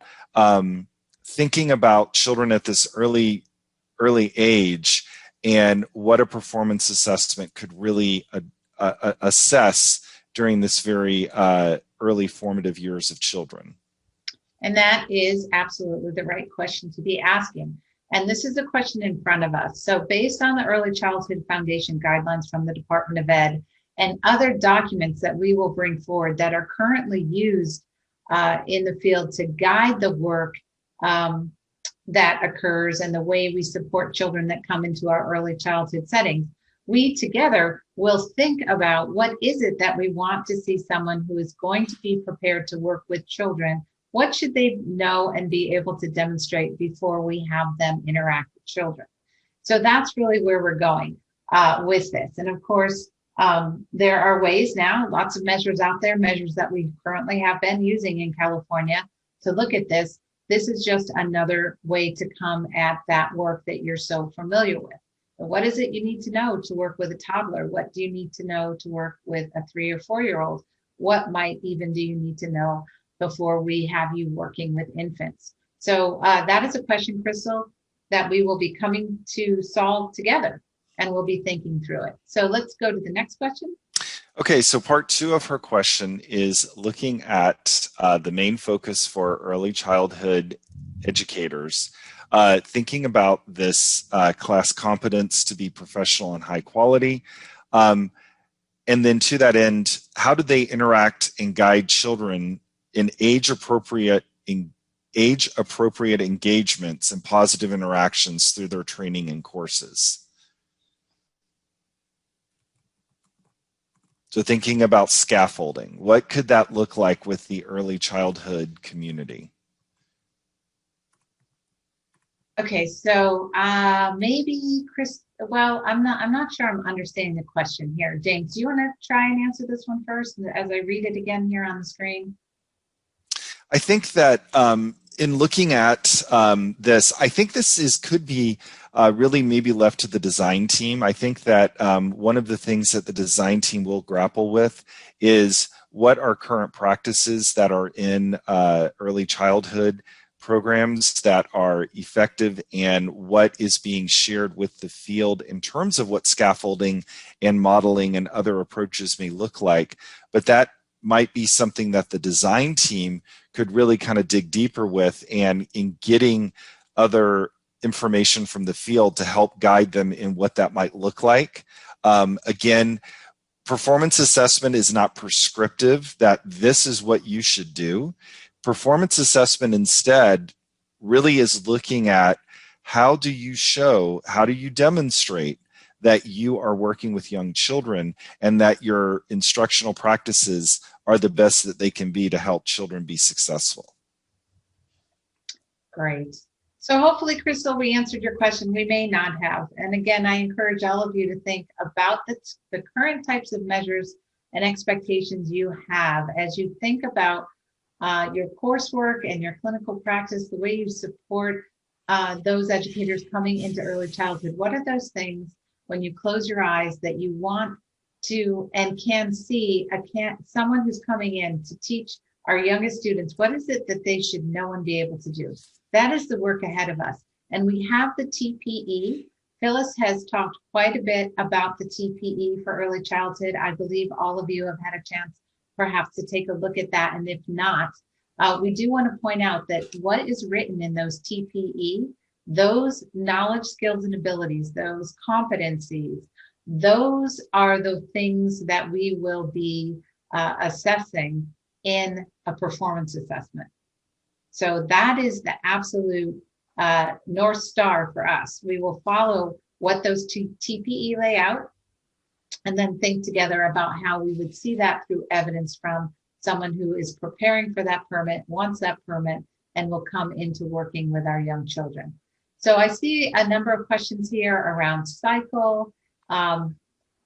thinking about children at this early age and what a performance assessment could really assess during this very early formative years of children. And that is absolutely the right question to be asking. And this is a question in front of us. So based on the Early Childhood Foundation guidelines from the Department of Ed and other documents that we will bring forward that are currently used in the field to guide the work that occurs and the way we support children that come into our early childhood settings, we together will think about what is it that we want to see someone who is going to be prepared to work with children. What should they know and be able to demonstrate before we have them interact with children? So that's really where we're going with this. And of course, there are ways now, lots of measures out there, measures that we currently have been using in California to look at this. This is just another way to come at that work that you're so familiar with. So what is it you need to know to work with a toddler? What do you need to know to work with a 3 or 4 year old? What might even do you need to know before we have you working with infants? So that is a question, Crystal, that we will be coming to solve together, and we'll be thinking through it. So let's go to the next question. Okay, so part two of her question is looking at the main focus for early childhood educators, thinking about this class competence to be professional and high quality. And then to that end, how do they interact and guide children in age-appropriate engagements and positive interactions through their training and courses? So thinking about scaffolding, what could that look like with the early childhood community? Okay, so maybe Chris, well, I'm not sure I'm understanding the question here. James, do you want to try and answer this one first as I read it again here on the screen? I think that in looking at this, I think this could be really maybe left to the design team. I think that one of the things that the design team will grapple with is what are current practices that are in early childhood programs that are effective and what is being shared with the field in terms of what scaffolding and modeling and other approaches may look like. But that might be something that the design team could really kind of dig deeper with, and in getting other information from the field to help guide them in what that might look like. Again, performance assessment is not prescriptive that this is what you should do. Performance assessment instead really is looking at how do you demonstrate that you are working with young children and that your instructional practices are the best that they can be to help children be successful. Great. So hopefully, Crystal, we answered your question. We may not have. And again, I encourage all of you to think about the current types of measures and expectations you have as you think about your coursework and your clinical practice, the way you support those educators coming into early childhood. What are those things when you close your eyes that you want to and can see someone who's coming in to teach our youngest students? What is it that they should know and be able to do? That is the work ahead of us. And we have the TPE. Phyllis has talked quite a bit about the TPE for early childhood. I believe all of you have had a chance perhaps to take a look at that. And if not, we do want to point out that what is written in those TPE, those knowledge, skills, and abilities, those competencies, those are the things that we will be assessing in a performance assessment. So that is the absolute North Star for us. We will follow what those TPE lay out and then think together about how we would see that through evidence from someone who is preparing for that permit, wants that permit, and will come into working with our young children. So I see a number of questions here around cycle. Again,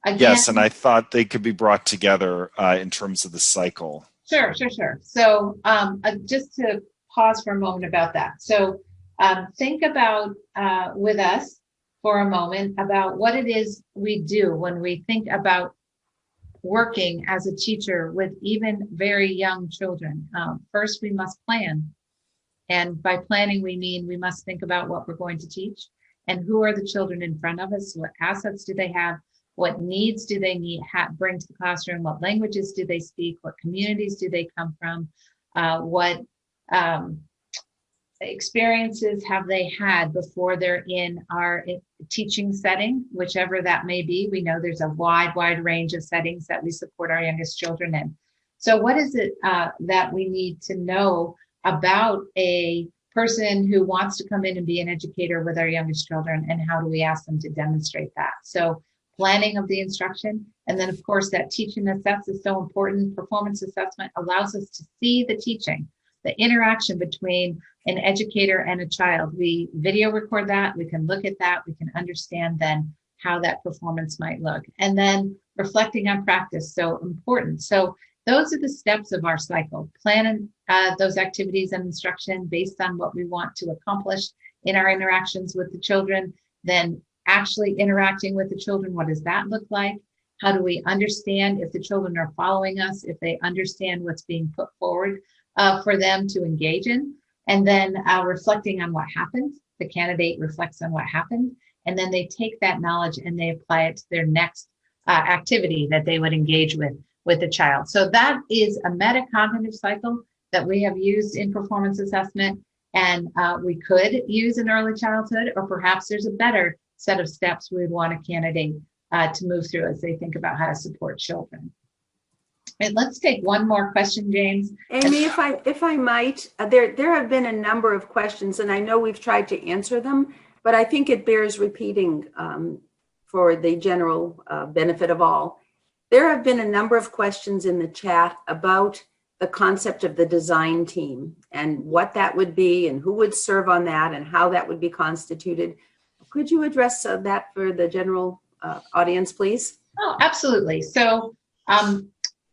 yes, and I thought they could be brought together in terms of the cycle. Sure. So just to pause for a moment about that. So think about with us for a moment about what it is we do when we think about working as a teacher with even very young children. First, we must plan. And by planning, we mean we must think about what we're going to teach and who are the children in front of us, what assets do they have, what needs do they bring to the classroom, what languages do they speak, what communities do they come from, what experiences have they had before they're in our teaching setting, whichever that may be. We know there's a wide range of settings that we support our youngest children in. So what is it that we need to know about a person who wants to come in and be an educator with our youngest children, and how do we ask them to demonstrate that? So planning of the instruction, and then of course that teach and assess is so important. Performance assessment allows us to see the teaching, the interaction between an educator and a child. We video record that, we can look at that, we can understand then how that performance might look. And then reflecting on practice, so important. So those are the steps of our cycle. Plan those activities and instruction based on what we want to accomplish in our interactions with the children. Then actually interacting with the children, what does that look like? How do we understand if the children are following us, if they understand what's being put forward for them to engage in? And then reflecting on what happened. The candidate reflects on what happened, and then they take that knowledge and they apply it to their next activity that they would engage with the child. So that is a metacognitive cycle that we have used in performance assessment, and we could use in early childhood, or perhaps there's a better set of steps we would want a candidate to move through as they think about how to support children. And let's take one more question, James. Amy, if I might, there have been a number of questions, and I know we've tried to answer them, but I think it bears repeating for the general benefit of all. There have been a number of questions in the chat about the concept of the design team and what that would be and who would serve on that and how that would be constituted. Could you address that for the general audience, please? Oh, absolutely. So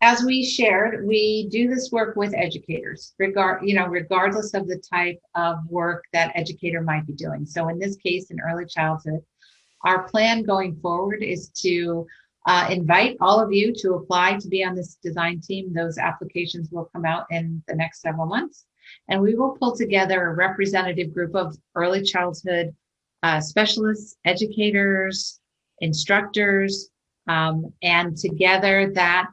as we shared, we do this work with educators, regardless of the type of work that educator might be doing. So in this case, in early childhood, our plan going forward is to invite all of you to apply to be on this design team. Those applications will come out in the next several months. And we will pull together a representative group of early childhood specialists, educators, instructors, and together that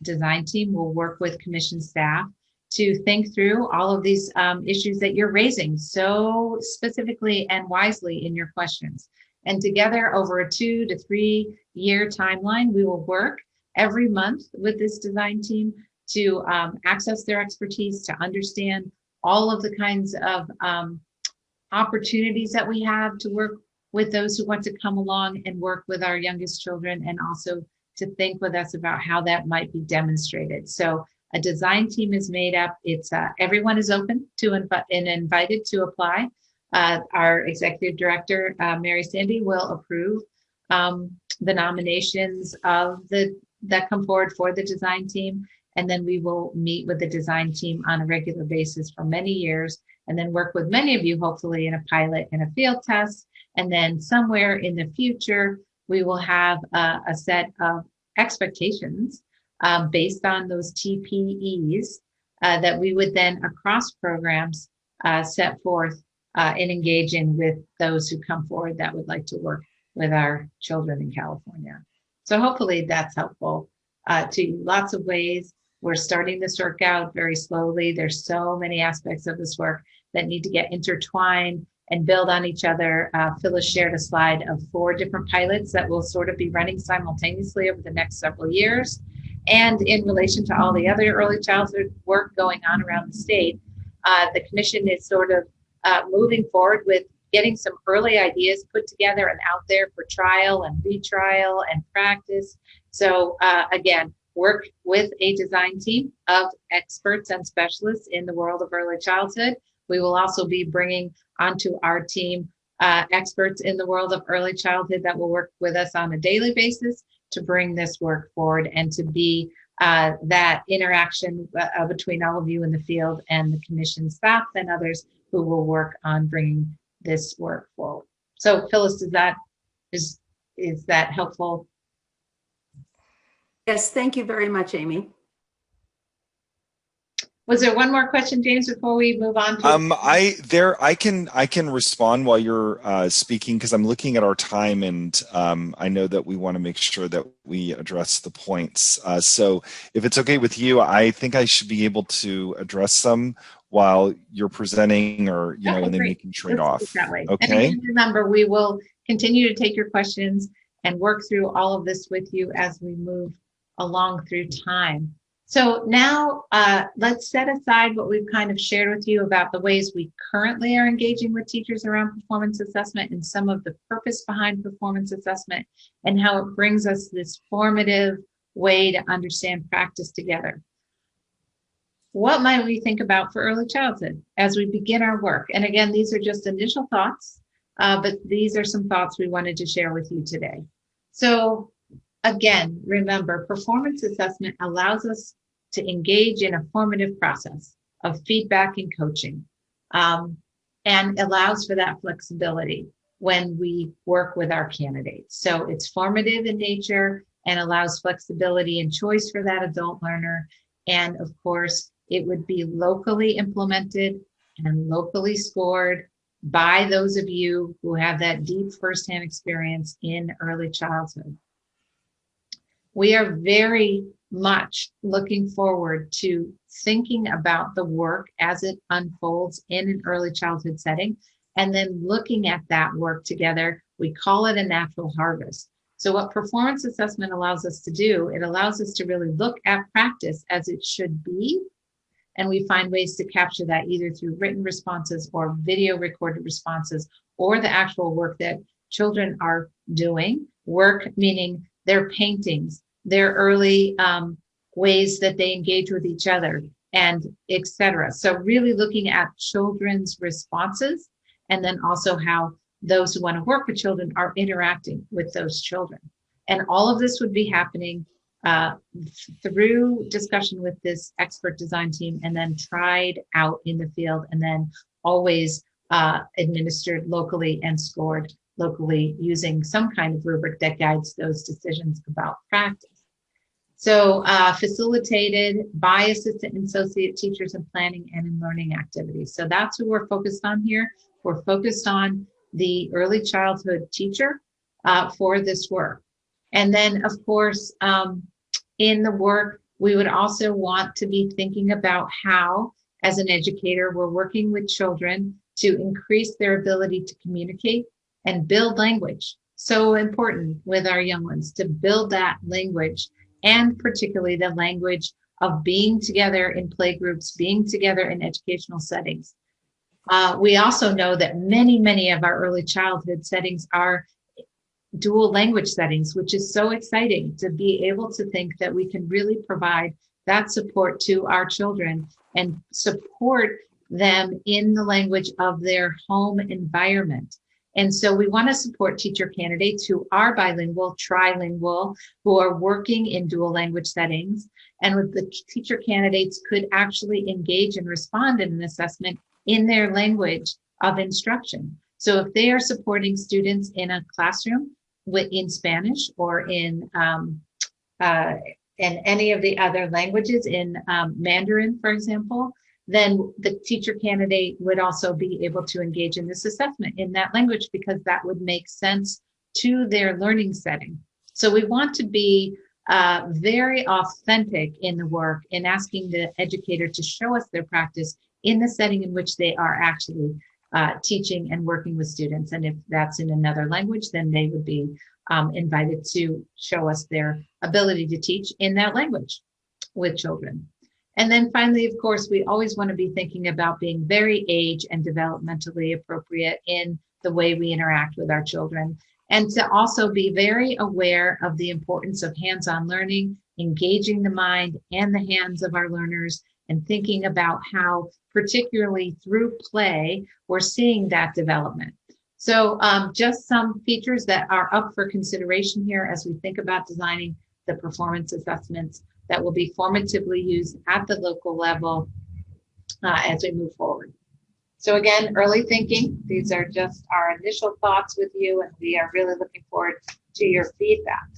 design team will work with commission staff to think through all of these issues that you're raising so specifically and wisely in your questions. And together over a 2 to 3 year timeline, we will work every month with this design team to access their expertise, to understand all of the kinds of opportunities that we have to work with those who want to come along and work with our youngest children, and also to think with us about how that might be demonstrated. So a design team is made up. It's everyone is open to and invited to apply. Our executive director, Mary Sandy, will approve the nominations of that come forward for the design team. And then we will meet with the design team on a regular basis for many years, and then work with many of you, hopefully in a pilot and a field test. And then somewhere in the future, we will have a set of expectations based on those TPEs that we would then across programs set forth and engage in with those who come forward that would like to work with our children in California. So hopefully that's helpful to you. Lots of ways. We're starting this work out very slowly. There's so many aspects of this work that need to get intertwined and build on each other. Phyllis shared a slide of 4 different pilots that will sort of be running simultaneously over the next several years. And in relation to all the other early childhood work going on around the state, the commission is sort of moving forward with getting some early ideas put together and out there for trial and retrial and practice. So again, work with a design team of experts and specialists in the world of early childhood. We will also be bringing onto our team experts in the world of early childhood that will work with us on a daily basis to bring this work forward and to be that interaction between all of you in the field and the commission staff and others who will work on bringing this work forward. So Phyllis, is that helpful? Yes, thank you very much, Amy. Was there one more question, James, before we move on? I can respond while you're speaking, because I'm looking at our time, and I know that we want to make sure that we address the points. So if it's okay with you, I think I should be able to address them while you're presenting, or and then we can trade off. That way. Okay. And again, remember, we will continue to take your questions and work through all of this with you as we move along through time. So now let's set aside what we've kind of shared with you about the ways we currently are engaging with teachers around performance assessment and some of the purpose behind performance assessment and how it brings us this formative way to understand practice together. What might we think about for early childhood as we begin our work? And again, these are just initial thoughts, but these are some thoughts we wanted to share with you today. So again, remember, performance assessment allows us to engage in a formative process of feedback and coaching, and allows for that flexibility when we work with our candidates. So it's formative in nature and allows flexibility and choice for that adult learner. And of course, it would be locally implemented and locally scored by those of you who have that deep firsthand experience in early childhood. We are very much looking forward to thinking about the work as it unfolds in an early childhood setting, and then looking at that work together. We call it a natural harvest. So what performance assessment allows us to do, it allows us to really look at practice as it should be, and we find ways to capture that either through written responses or video recorded responses, or the actual work that children are doing. Work meaning their paintings, their early ways that they engage with each other, and etc. So really looking at children's responses, and then also how those who want to work with children are interacting with those children. And all of this would be happening through discussion with this expert design team, and then tried out in the field, and then always administered locally and scored locally using some kind of rubric that guides those decisions about practice. So facilitated by assistant and associate teachers in planning and in learning activities. So that's who we're focused on here. We're focused on the early childhood teacher for this work. And then, of course, in the work, we would also want to be thinking about how, as an educator, we're working with children to increase their ability to communicate and build language. So important with our young ones to build that language, and particularly the language of being together in play groups, being together in educational settings. We also know that many of our early childhood settings are dual language settings, which is so exciting to be able to think that we can really provide that support to our children and support them in the language of their home environment. And so we want to support teacher candidates who are bilingual, trilingual, who are working in dual language settings. And with the teacher candidates could actually engage and respond in an assessment in their language of instruction. So if they are supporting students in a classroom in Spanish or in any of the other languages, in Mandarin, for example, then the teacher candidate would also be able to engage in this assessment in that language, because that would make sense to their learning setting. So we want to be very authentic in the work in asking the educator to show us their practice in the setting in which they are actually teaching and working with students. And if that's in another language, then they would be invited to show us their ability to teach in that language with children. And then finally, of course, we always want to be thinking about being very age and developmentally appropriate in the way we interact with our children, and to also be very aware of the importance of hands-on learning, engaging the mind and the hands of our learners, and thinking about how, particularly through play, we're seeing that development. So just some features that are up for consideration here as we think about designing the performance assessments that will be formatively used at the local level as we move forward. So again, early thinking, these are just our initial thoughts with you, and we are really looking forward to your feedback.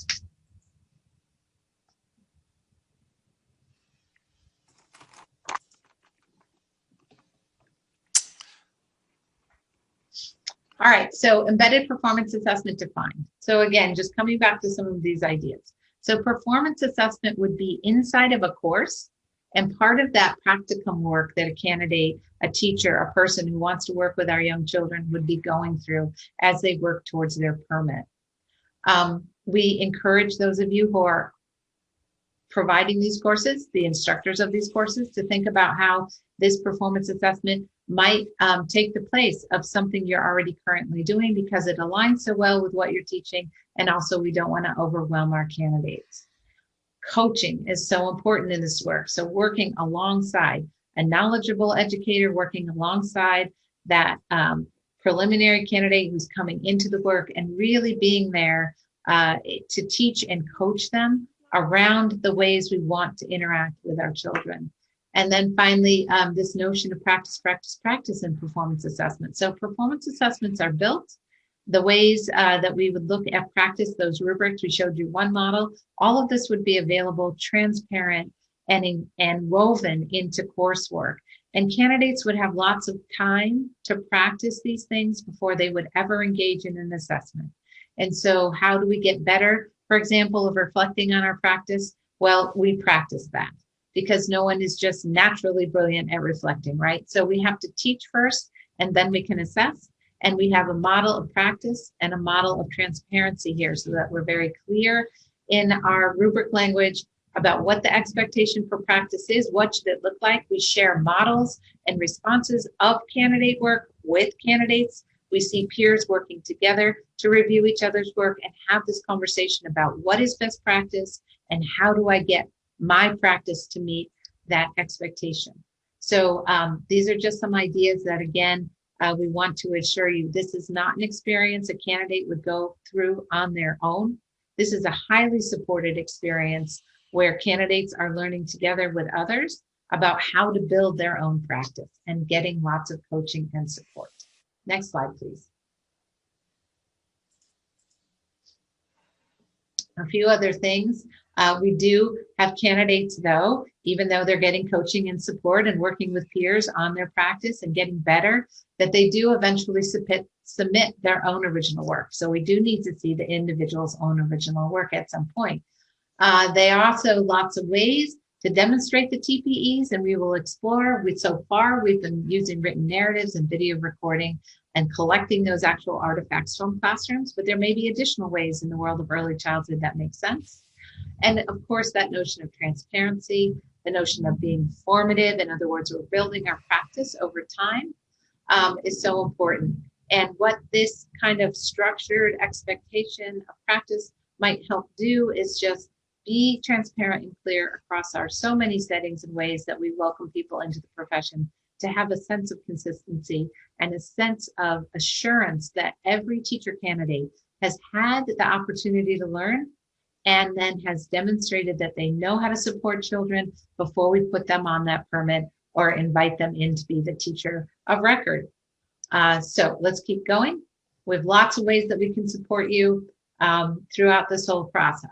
All right, so embedded performance assessment defined. So again, just coming back to some of these ideas. So performance assessment would be inside of a course, and part of that practicum work that a candidate, a teacher, a person who wants to work with our young children would be going through as they work towards their permit. We encourage those of you who are providing these courses, the instructors of these courses, to think about how this performance assessment might take the place of something you're already currently doing, because it aligns so well with what you're teaching, and also we don't want to overwhelm our candidates. Coaching is so important in this work. So working alongside a knowledgeable educator, working alongside that preliminary candidate who's coming into the work, and really being there to teach and coach them around the ways we want to interact with our children. And then finally, this notion of practice in performance assessment. So performance assessments are built. The ways that we would look at practice, those rubrics, we showed you one model. All of this would be available, transparent, and woven into coursework. And candidates would have lots of time to practice these things before they would ever engage in an assessment. And so how do we get better, for example, of reflecting on our practice? Well, we practice that, because no one is just naturally brilliant at reflecting, right? So we have to teach first, and then we can assess. And we have a model of practice and a model of transparency here, so that we're very clear in our rubric language about what the expectation for practice is. What should it look like? We share models and responses of candidate work with candidates. We see peers working together to review each other's work and have this conversation about what is best practice and how do I get my practice to meet that expectation. So these are just some ideas that, again, we want to assure you this is not an experience a candidate would go through on their own. This is a highly supported experience where candidates are learning together with others about how to build their own practice and getting lots of coaching and support. Next slide, please. A few other things We do have candidates, though, even though they're getting coaching and support and working with peers on their practice and getting better, that they do eventually submit their own original work. So we do need to see the individual's own original work at some point. There are also lots of ways to demonstrate the TPEs, and we will explore. So far, we've been using written narratives and video recording and collecting those actual artifacts from classrooms, but there may be additional ways in the world of early childhood that make sense. And of course, that notion of transparency, the notion of being formative, in other words, we're building our practice over time, is so important. And what this kind of structured expectation of practice might help do is just be transparent and clear across our so many settings and ways that we welcome people into the profession, to have a sense of consistency and a sense of assurance that every teacher candidate has had the opportunity to learn and then has demonstrated that they know how to support children before we put them on that permit or invite them in to be the teacher of record. So let's keep going. We have lots of ways that we can support you throughout this whole process.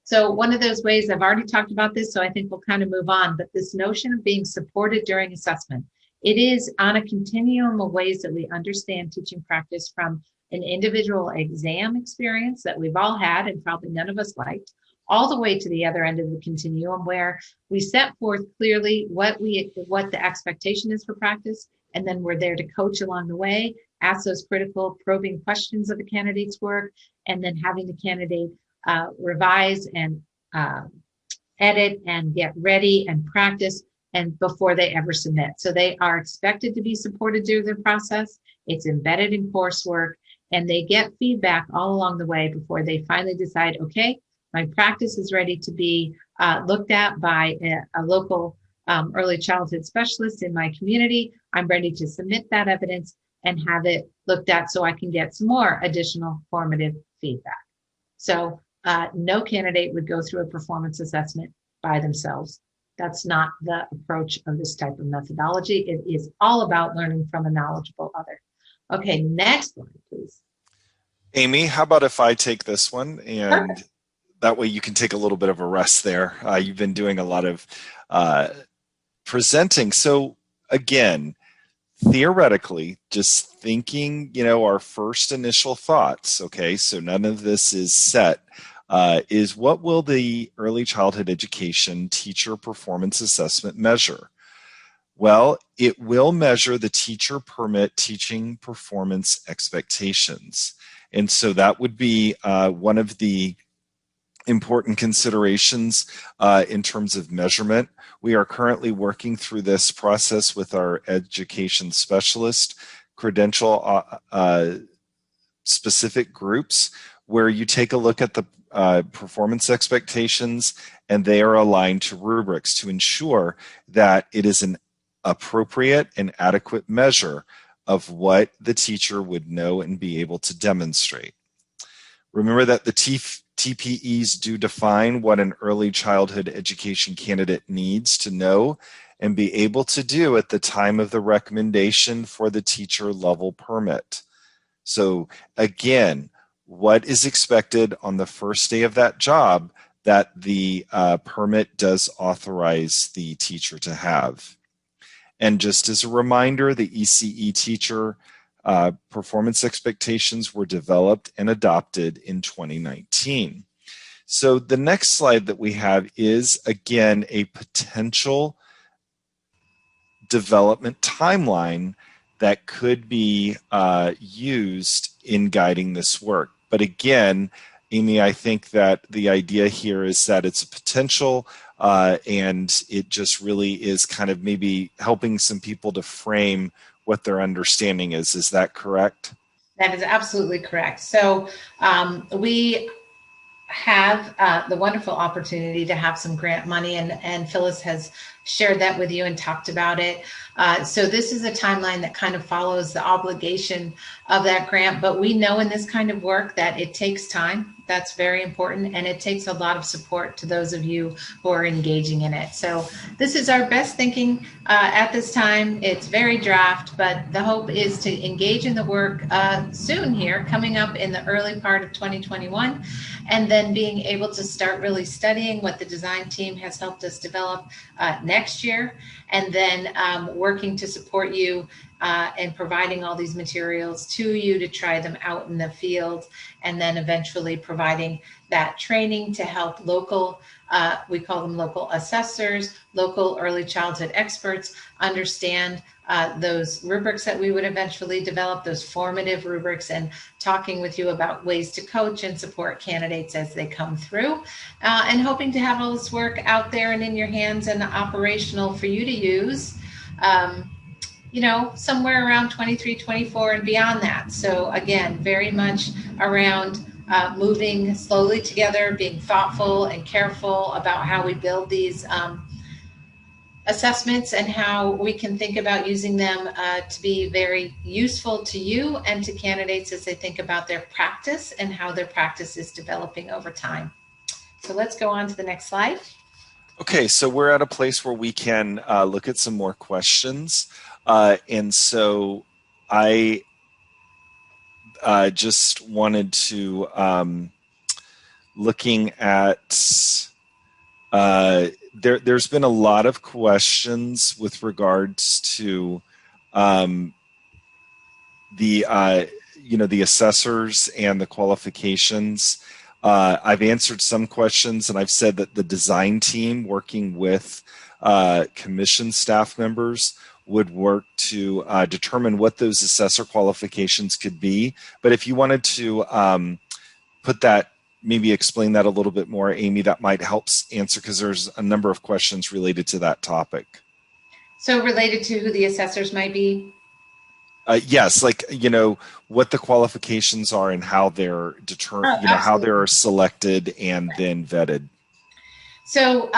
So one of those ways, I've already talked about this, so I think we'll kind of move on, but this notion of being supported during assessment, it is on a continuum of ways that we understand teaching practice, from an individual exam experience that we've all had and probably none of us liked, all the way to the other end of the continuum, where we set forth clearly what the expectation is for practice, and then we're there to coach along the way, ask those critical probing questions of the candidate's work, and then having the candidate revise and edit and get ready and practice and before they ever submit. So they are expected to be supported through the process. It's embedded in coursework, and they get feedback all along the way before they finally decide, okay, my practice is ready to be looked at by a local early childhood specialist in my community. I'm ready to submit that evidence and have it looked at so I can get some more additional formative feedback. So no candidate would go through a performance assessment by themselves. That's not the approach of this type of methodology. It is all about learning from a knowledgeable other. Okay, next one, please. Amy, how about if I take this one, and Perfect. that way you can take a little bit of a rest there. You've been doing a lot of presenting. So again, theoretically, just thinking, our first initial thoughts, okay, so none of this is set, is what will the early childhood education teacher performance assessment measure? Well, it will measure the teacher permit teaching performance expectations. And so that would be one of the important considerations in terms of measurement. We are currently working through this process with our education specialist, credential specific groups, where you take a look at the performance expectations, and they are aligned to rubrics to ensure that it is an appropriate and adequate measure of what the teacher would know and be able to demonstrate. Remember that the TPEs do define what an early childhood education candidate needs to know and be able to do at the time of the recommendation for the teacher level permit. So again, what is expected on the first day of that job that the permit does authorize the teacher to have. And just as a reminder, the ECE teacher performance expectations were developed and adopted in 2019. So the next slide that we have is, again, a potential development timeline that could be used in guiding this work. But again, Amy, I think that the idea here is that it's a potential and it just really is kind of maybe helping some people to frame what their understanding is. Is that correct? That is absolutely correct. So we have the wonderful opportunity to have some grant money, and Phyllis has shared that with you and talked about it. So this is a timeline that kind of follows the obligation of that grant, but we know in this kind of work that it takes time. That's very important, and it takes a lot of support to those of you who are engaging in it. So this is our best thinking at this time. It's very draft, but the hope is to engage in the work soon here, coming up in the early part of 2021, and then being able to start really studying what the design team has helped us develop next year, and then working to support you and providing all these materials to you to try them out in the field, and then eventually providing that training to help local, we call them local assessors, local early childhood experts, understand those rubrics that we would eventually develop, those formative rubrics, and talking with you about ways to coach and support candidates as they come through, and hoping to have all this work out there and in your hands and operational for you to use, somewhere around 23, 24 and beyond that. So again, very much around moving slowly together, being thoughtful and careful about how we build these assessments and how we can think about using them to be very useful to you and to candidates as they think about their practice and how their practice is developing over time. So let's go on to the next slide. Okay, so we're at a place where we can look at some more questions. And so I just wanted to, looking at, there's been a lot of questions with regards to the assessors and the qualifications. I've answered some questions, and I've said that the design team working with commission staff members would work to determine what those assessor qualifications could be. But if you wanted to maybe explain that a little bit more, Amy, that might help answer, because there's a number of questions related to that topic. So related to who the assessors might be? Yes, what the qualifications are and how they're determined, how they're selected and then vetted. So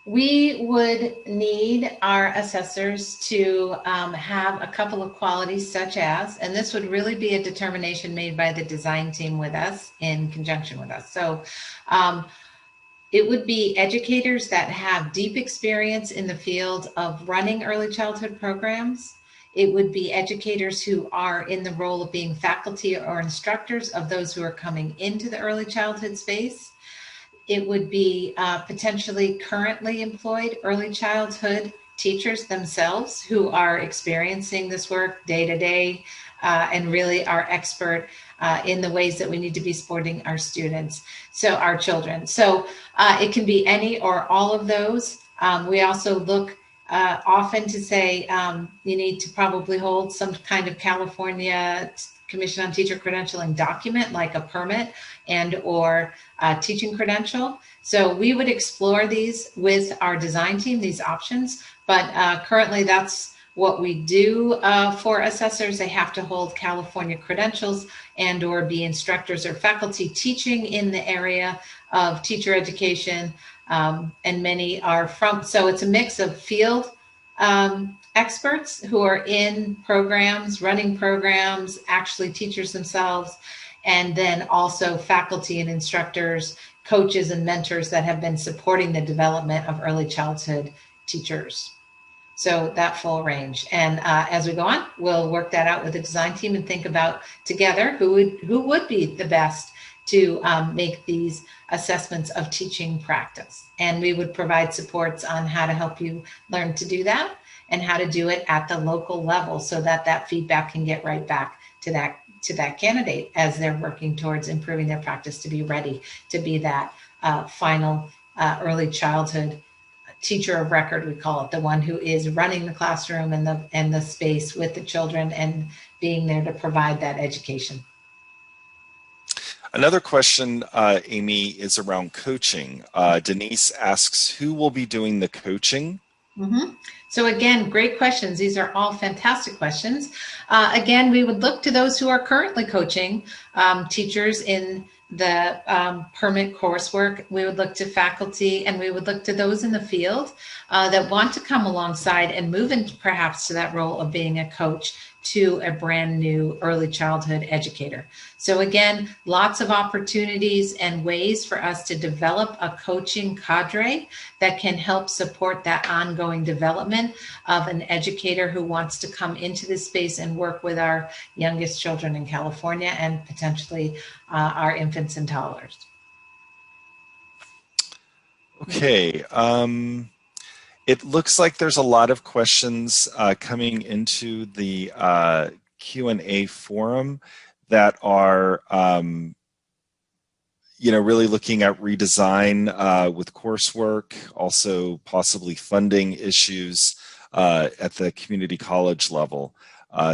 we would need our assessors to have a couple of qualities such as, and this would really be a determination made by the design team with us in conjunction with us. So it would be educators that have deep experience in the field of running early childhood programs. It would be educators who are in the role of being faculty or instructors of those who are coming into the early childhood space. It would be potentially currently employed early childhood teachers themselves who are experiencing this work day to day and really are expert in the ways that we need to be supporting our students, so our children. So it can be any or all of those. We also look often to say you need to probably hold some kind of California Commission on Teacher Credentialing document, like a permit and or teaching credential. So we would explore these with our design team, these options, but currently that's what we do for assessors. They have to hold California credentials and or be instructors or faculty teaching in the area of teacher education, and many are from, so it's a mix of field experts who are in programs, running programs, actually teachers themselves, and then also faculty and instructors, coaches and mentors that have been supporting the development of early childhood teachers. So that full range. And as we go on, we'll work that out with the design team and think about together who would be the best to make these assessments of teaching practice. And we would provide supports on how to help you learn to do that and how to do it at the local level so that that feedback can get right back to that candidate as they're working towards improving their practice to be ready to be that final early childhood teacher of record, we call it, the one who is running the classroom and the space with the children and being there to provide that education. Another question, Amy, is around coaching. Denise asks, who will be doing the coaching? Mm-hmm. So again, great questions. These are all fantastic questions. Again, we would look to those who are currently coaching teachers in the permit coursework. We would look to faculty, and we would look to those in the field that want to come alongside and move into perhaps to that role of being a coach to a brand new early childhood educator. So again, lots of opportunities and ways for us to develop a coaching cadre that can help support that ongoing development of an educator who wants to come into this space and work with our youngest children in California and potentially our infants and toddlers. Okay. It looks like there's a lot of questions coming into the Q&A forum that are, really looking at redesign with coursework, also possibly funding issues at the community college level.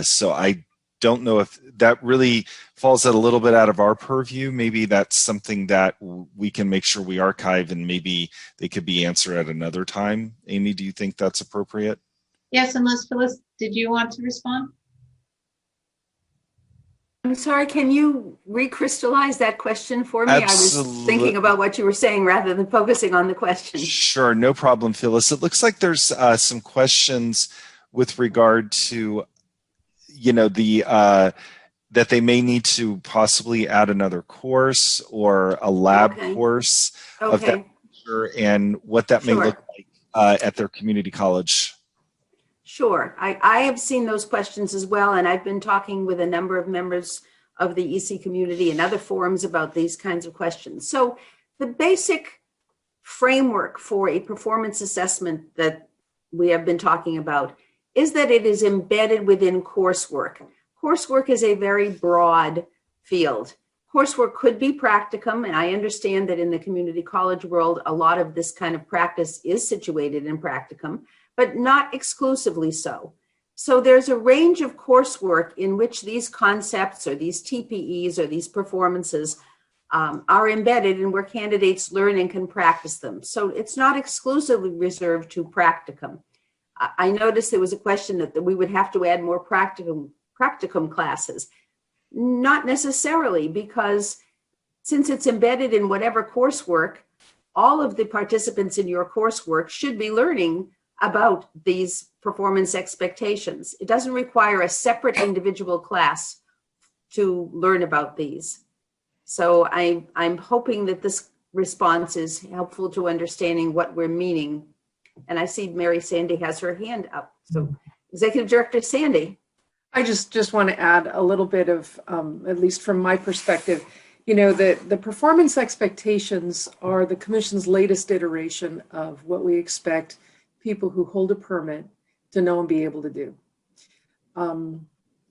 So I don't know if that really falls a little bit out of our purview. Maybe that's something that we can make sure we archive, and maybe they could be answered at another time. Amy, do you think that's appropriate? Yes, unless Phyllis, did you want to respond? I'm sorry, can you recrystallize that question for me? Absolutely. I was thinking about what you were saying rather than focusing on the question. Sure, no problem, Phyllis. It looks like there's some questions with regard to, that they may need to possibly add another course or a lab course of that nature, and what that may look like at their community college. Sure. I have seen those questions as well, and I've been talking with a number of members of the EC community and other forums about these kinds of questions. So the basic framework for a performance assessment that we have been talking about is that it is embedded within coursework. Coursework is a very broad field. Coursework could be practicum, and I understand that in the community college world, a lot of this kind of practice is situated in practicum, but not exclusively so. So there's a range of coursework in which these concepts or these TPEs or these performances are embedded, and where candidates learn and can practice them. So it's not exclusively reserved to practicum. I noticed there was a question that we would have to add more practicum classes. Not necessarily, because since it's embedded in whatever coursework, all of the participants in your coursework should be learning about these performance expectations. It doesn't require a separate individual class to learn about these. So I'm hoping that this response is helpful to understanding what we're meaning. And I see Mary Sandy has her hand up. So Executive Director Sandy. I just want to add a little bit of, at least from my perspective, the performance expectations are the Commission's latest iteration of what we expect people who hold a permit to know and be able to do.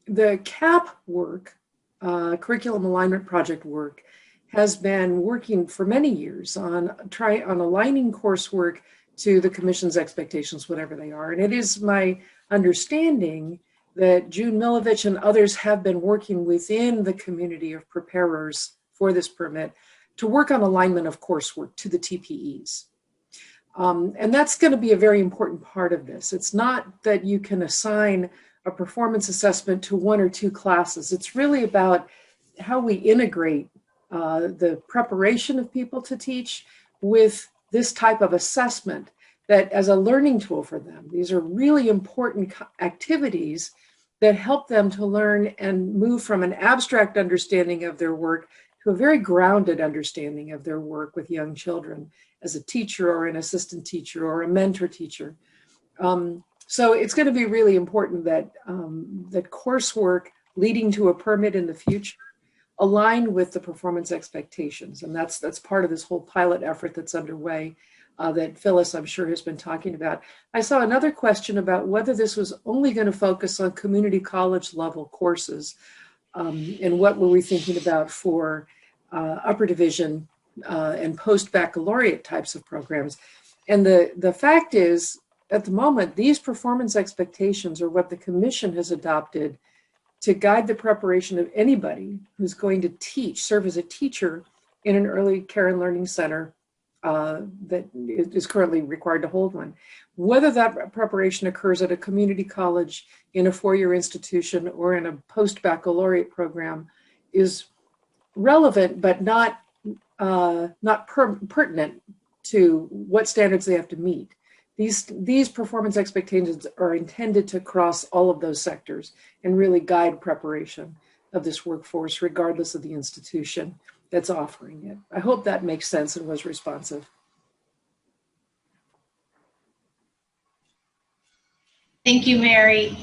The CAP work, Curriculum Alignment Project work, has been working for many years on aligning coursework to the Commission's expectations, whatever they are. And it is my understanding that June Milovich and others have been working within the community of preparers for this permit to work on alignment of coursework to the TPEs. And that's going to be a very important part of this. It's not that you can assign a performance assessment to one or two classes. It's really about how we integrate the preparation of people to teach with this type of assessment that as a learning tool for them. These are really important activities that help them to learn and move from an abstract understanding of their work to a very grounded understanding of their work with young children as a teacher or an assistant teacher or a mentor teacher. So it's going to be really important that that coursework leading to a permit in the future align with the performance expectations. And that's part of this whole pilot effort that's underway that Phyllis, I'm sure, has been talking about. I saw another question about whether this was only going to focus on community college level courses and what were we thinking about for upper division and post-baccalaureate types of programs. And the fact is, at the moment, these performance expectations are what the Commission has adopted to guide the preparation of anybody who's going to serve as a teacher in an early care and learning center that is currently required to hold one. Whether that preparation occurs at a community college, in a four-year institution, or in a post-baccalaureate program is relevant, but not pertinent to what standards they have to meet. These performance expectations are intended to cross all of those sectors and really guide preparation of this workforce, regardless of the institution that's offering it. I hope that makes sense and was responsive. Thank you, Mary.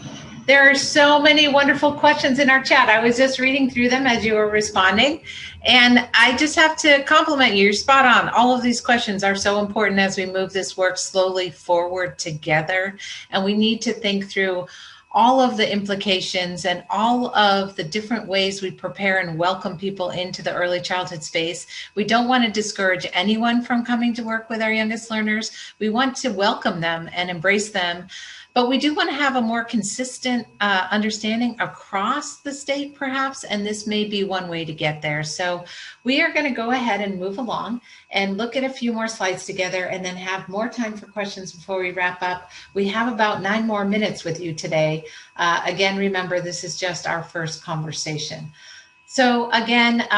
There are so many wonderful questions in our chat. I was just reading through them as you were responding, and I just have to compliment you. You're spot on. All of these questions are so important as we move this work slowly forward together, and we need to think through all of the implications and all of the different ways we prepare and welcome people into the early childhood space. We don't want to discourage anyone from coming to work with our youngest learners. We want to welcome them and embrace them. But we do want to have a more consistent understanding across the state, perhaps, and this may be one way to get there. So we are going to go ahead and move along and look at a few more slides together and then have more time for questions before we wrap up. We have about 9 more minutes with you today. Again, remember, this is just our first conversation. So again,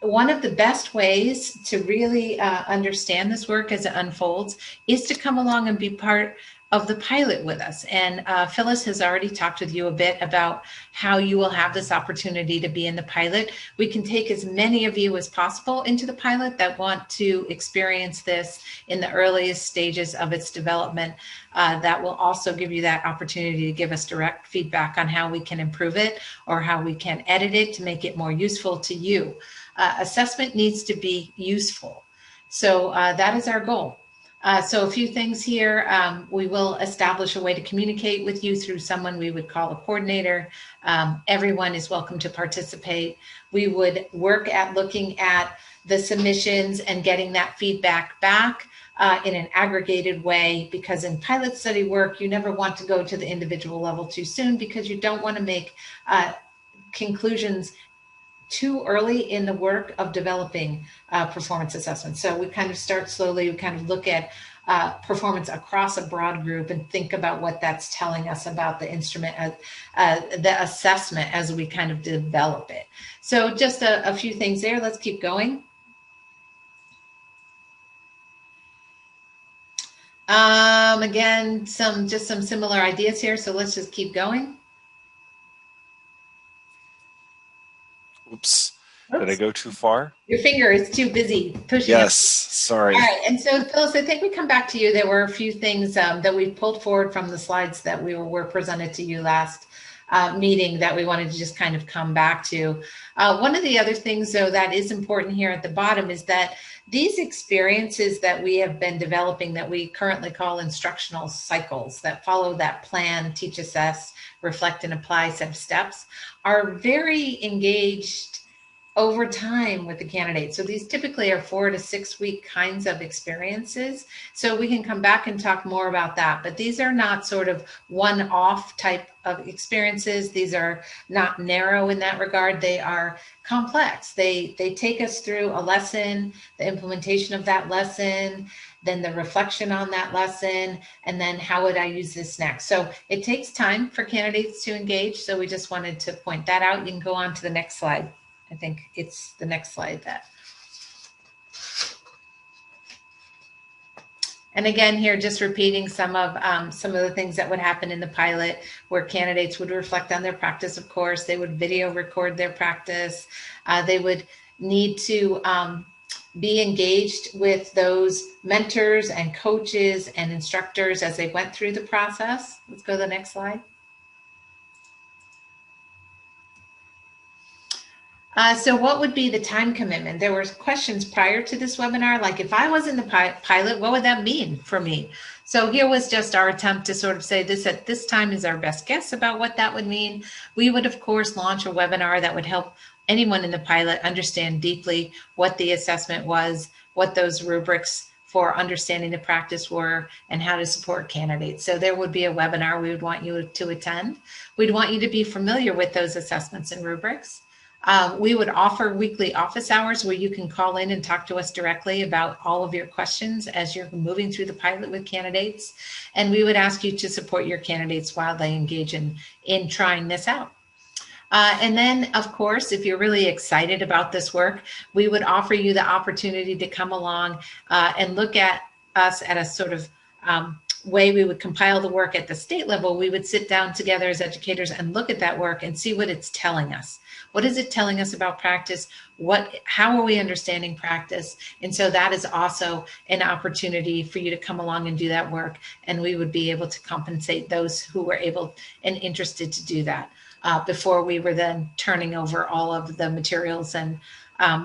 one of the best ways to really understand this work as it unfolds is to come along and be part of the pilot with us. And Phyllis has already talked with you a bit about how you will have this opportunity to be in the pilot. We can take as many of you as possible into the pilot that want to experience this in the earliest stages of its development. That will also give you that opportunity to give us direct feedback on how we can improve it or how we can edit it to make it more useful to you. Assessment needs to be useful. So that is our goal. So a few things here. We will establish a way to communicate with you through someone we would call a coordinator. Everyone is welcome to participate. We would work at looking at the submissions and getting that feedback back in an aggregated way, because in pilot study work, you never want to go to the individual level too soon, because you don't want to make conclusions too early in the work of developing performance assessments. So we kind of start slowly, we kind of look at performance across a broad group and think about what that's telling us about the instrument, the assessment as we kind of develop it. So just a few things there. Let's keep going. Again, just some similar ideas here. So let's just keep going. Oops. Did I go too far? Your finger is too busy pushing. Yes, sorry. All right, and so Phyllis, I think we come back to you. There were a few things that we pulled forward from the slides that were presented to you last meeting that we wanted to just kind of come back to. One of the other things, though, that is important here at the bottom is that these experiences that we have been developing that we currently call instructional cycles that follow that plan, teach, assess, reflect, and apply set of steps are very engaged over time with the candidate. So these typically are 4 to 6 week kinds of experiences. So we can come back and talk more about that, but these are not sort of one-off type of experiences. These are not narrow in that regard. They are complex. They take us through a lesson, the implementation of that lesson, then the reflection on that lesson, and then how would I use this next? So it takes time for candidates to engage. So we just wanted to point that out. You can go on to the next slide. I think it's the next slide that. And again, here, just repeating some of the things that would happen in the pilot, where candidates would reflect on their practice, of course. They would video record their practice. They would need to be engaged with those mentors and coaches and instructors as they went through the process. Let's go to the next slide. So what would be the time commitment? There were questions prior to this webinar, like if I was in the pilot, what would that mean for me? So here was just our attempt to sort of say this at this time is our best guess about what that would mean. We would, of course, launch a webinar that would help anyone in the pilot understand deeply what the assessment was, what those rubrics for understanding the practice were, and how to support candidates. So there would be a webinar we would want you to attend. We'd want you to be familiar with those assessments and rubrics. We would offer weekly office hours where you can call in and talk to us directly about all of your questions as you're moving through the pilot with candidates. And we would ask you to support your candidates while they engage in trying this out. And then, of course, if you're really excited about this work, we would offer you the opportunity to come along and look at us at a sort of way we would compile the work at the state level, we would sit down together as educators and look at that work and see what it's telling us. What is it telling us about practice? How are we understanding practice? And so that is also an opportunity for you to come along and do that work. And we would be able to compensate those who were able and interested to do that before we were then turning over all of the materials and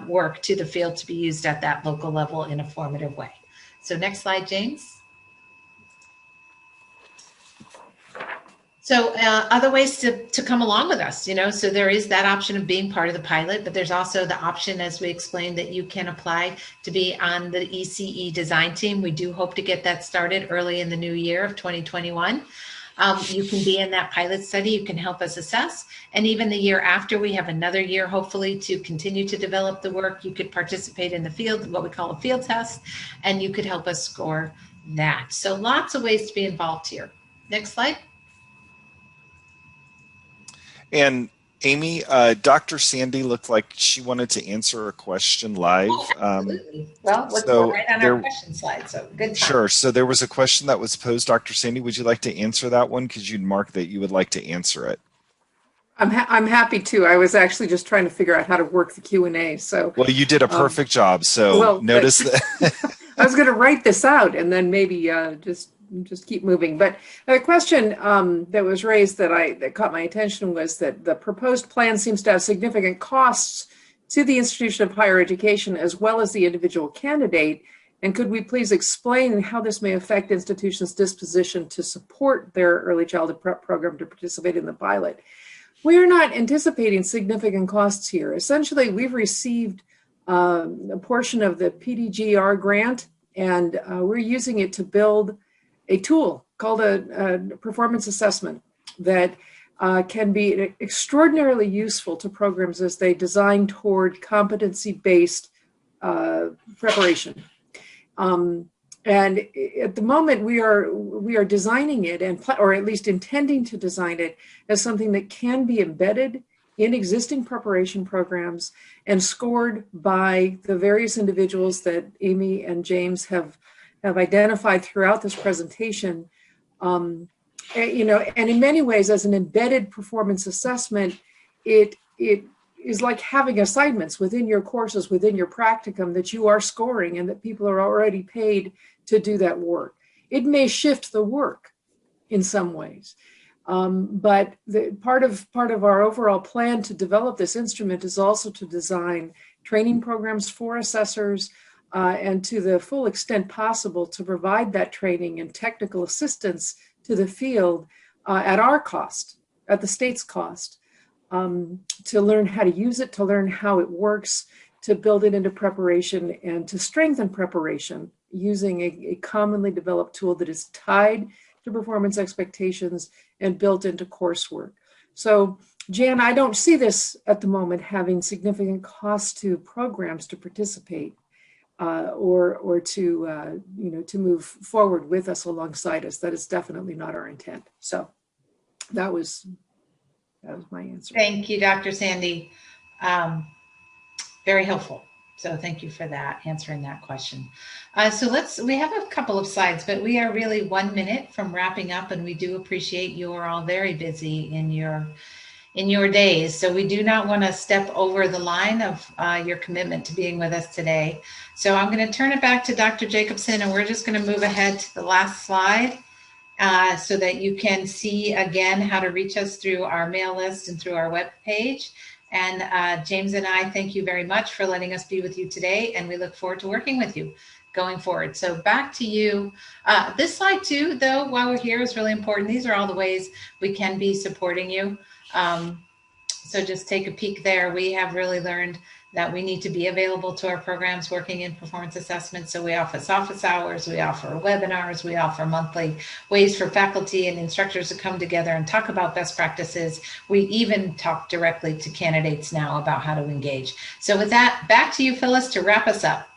work to the field to be used at that local level in a formative way. So next slide, James. So other ways to come along with us, so there is that option of being part of the pilot, but there's also the option, as we explained, that you can apply to be on the ECE design team. We do hope to get that started early in the new year of 2021. You can be in that pilot study. You can help us assess. And even the year after, we have another year, hopefully, to continue to develop the work. You could participate in the field, what we call a field test, and you could help us score that. So lots of ways to be involved here. Next slide. And Amy, Dr. Sandy looked like she wanted to answer a question live. Absolutely. Well, let's go right on our question slide. So good time. Sure. So there was a question that was posed. Dr. Sandy, would you like to answer that one? Because you'd mark that you would like to answer it. I'm happy to. I was actually just trying to figure out how to work the Q&A. So well, you did a perfect job. So notice that. I was going to write this out and then maybe just keep moving. But the question that was raised that caught my attention was that the proposed plan seems to have significant costs to the institution of higher education as well as the individual candidate. And could we please explain how this may affect institutions' disposition to support their early childhood prep program to participate in the pilot? We are not anticipating significant costs here. Essentially, we've received a portion of the PDGR grant, and we're using it to build a tool called a performance assessment that can be extraordinarily useful to programs as they design toward competency-based preparation. And at the moment, we are designing it, or at least intending to design it, as something that can be embedded in existing preparation programs and scored by the various individuals that Amy and James have identified throughout this presentation. And in many ways, as an embedded performance assessment, it is like having assignments within your courses, within your practicum that you are scoring and that people are already paid to do that work. It may shift the work in some ways, but part of our overall plan to develop this instrument is also to design training programs for assessors and to the full extent possible to provide that training and technical assistance to the field at our cost, at the state's cost, to learn how to use it, to learn how it works, to build it into preparation and to strengthen preparation using a commonly developed tool that is tied to performance expectations and built into coursework. So, Jan, I don't see this at the moment having significant costs to programs to participate or to move forward with us alongside us. That is definitely not our intent. So that was my answer. Thank you, Dr. Sandy. Very helpful. So thank you for that, answering that question. We have a couple of slides, but we are really 1 minute from wrapping up, and we do appreciate you are all very busy in your days. So we do not want to step over the line of your commitment to being with us today. So I'm going to turn it back to Dr. Jacobson, and we're just going to move ahead to the last slide so that you can see again how to reach us through our mail list and through our web page. And James and I thank you very much for letting us be with you today, and we look forward to working with you going forward. So back to you. This slide too, though, while we're here, is really important. These are all the ways we can be supporting you. So just take a peek there. We have really learned that we need to be available to our programs working in performance assessment. So we offer office hours, we offer webinars, we offer monthly ways for faculty and instructors to come together and talk about best practices. We even talk directly to candidates now about how to engage. So with that, back to you, Phyllis, to wrap us up.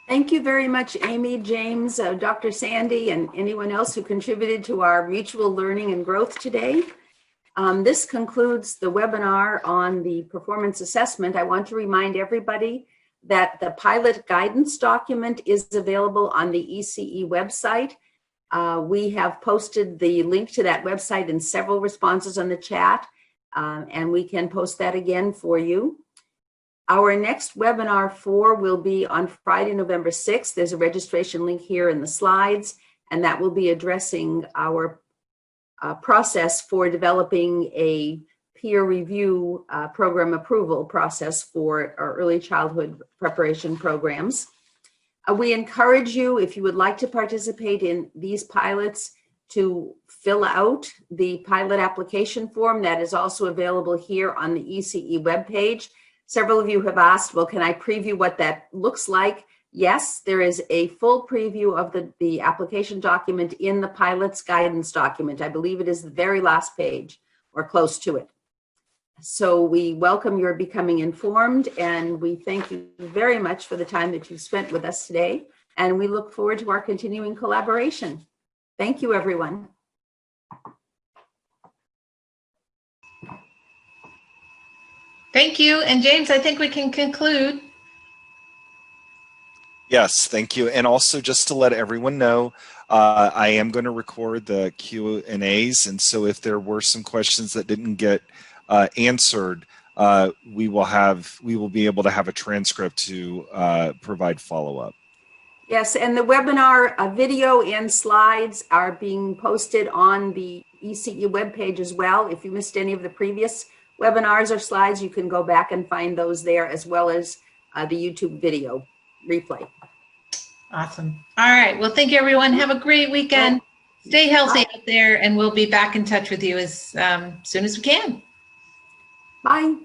Thank you very much, Amy, James, Dr. Sandy, and anyone else who contributed to our mutual learning and growth today. This concludes the webinar on the performance assessment. I want to remind everybody that the pilot guidance document is available on the ECE website. We have posted the link to that website in several responses on the chat, and we can post that again for you. Our next webinar 4 will be on Friday, November 6th. There's a registration link here in the slides, and that will be addressing our process for developing a peer review program approval process for our early childhood preparation programs. We encourage you, if you would like to participate in these pilots, to fill out the pilot application form that is also available here on the ECE webpage. Several of you have asked, well, can I preview what that looks like? Yes, there is a full preview of the application document in the pilot's guidance document. I believe it is the very last page or close to it. So we welcome your becoming informed, and we thank you very much for the time that you've spent with us today. And we look forward to our continuing collaboration. Thank you, everyone. Thank you. And James, I think we can conclude. Yes, thank you. And also, just to let everyone know, I am going to record the Q&As, and so if there were some questions that didn't get answered, we will be able to have a transcript to provide follow-up. Yes, and the webinar video and slides are being posted on the ECE webpage as well. If you missed any of the previous webinars or slides, you can go back and find those there, as well as the YouTube video replay. Awesome. All right. Well, thank you, everyone. Have a great weekend. Stay healthy out there, and we'll be back in touch with you as soon as we can. Bye.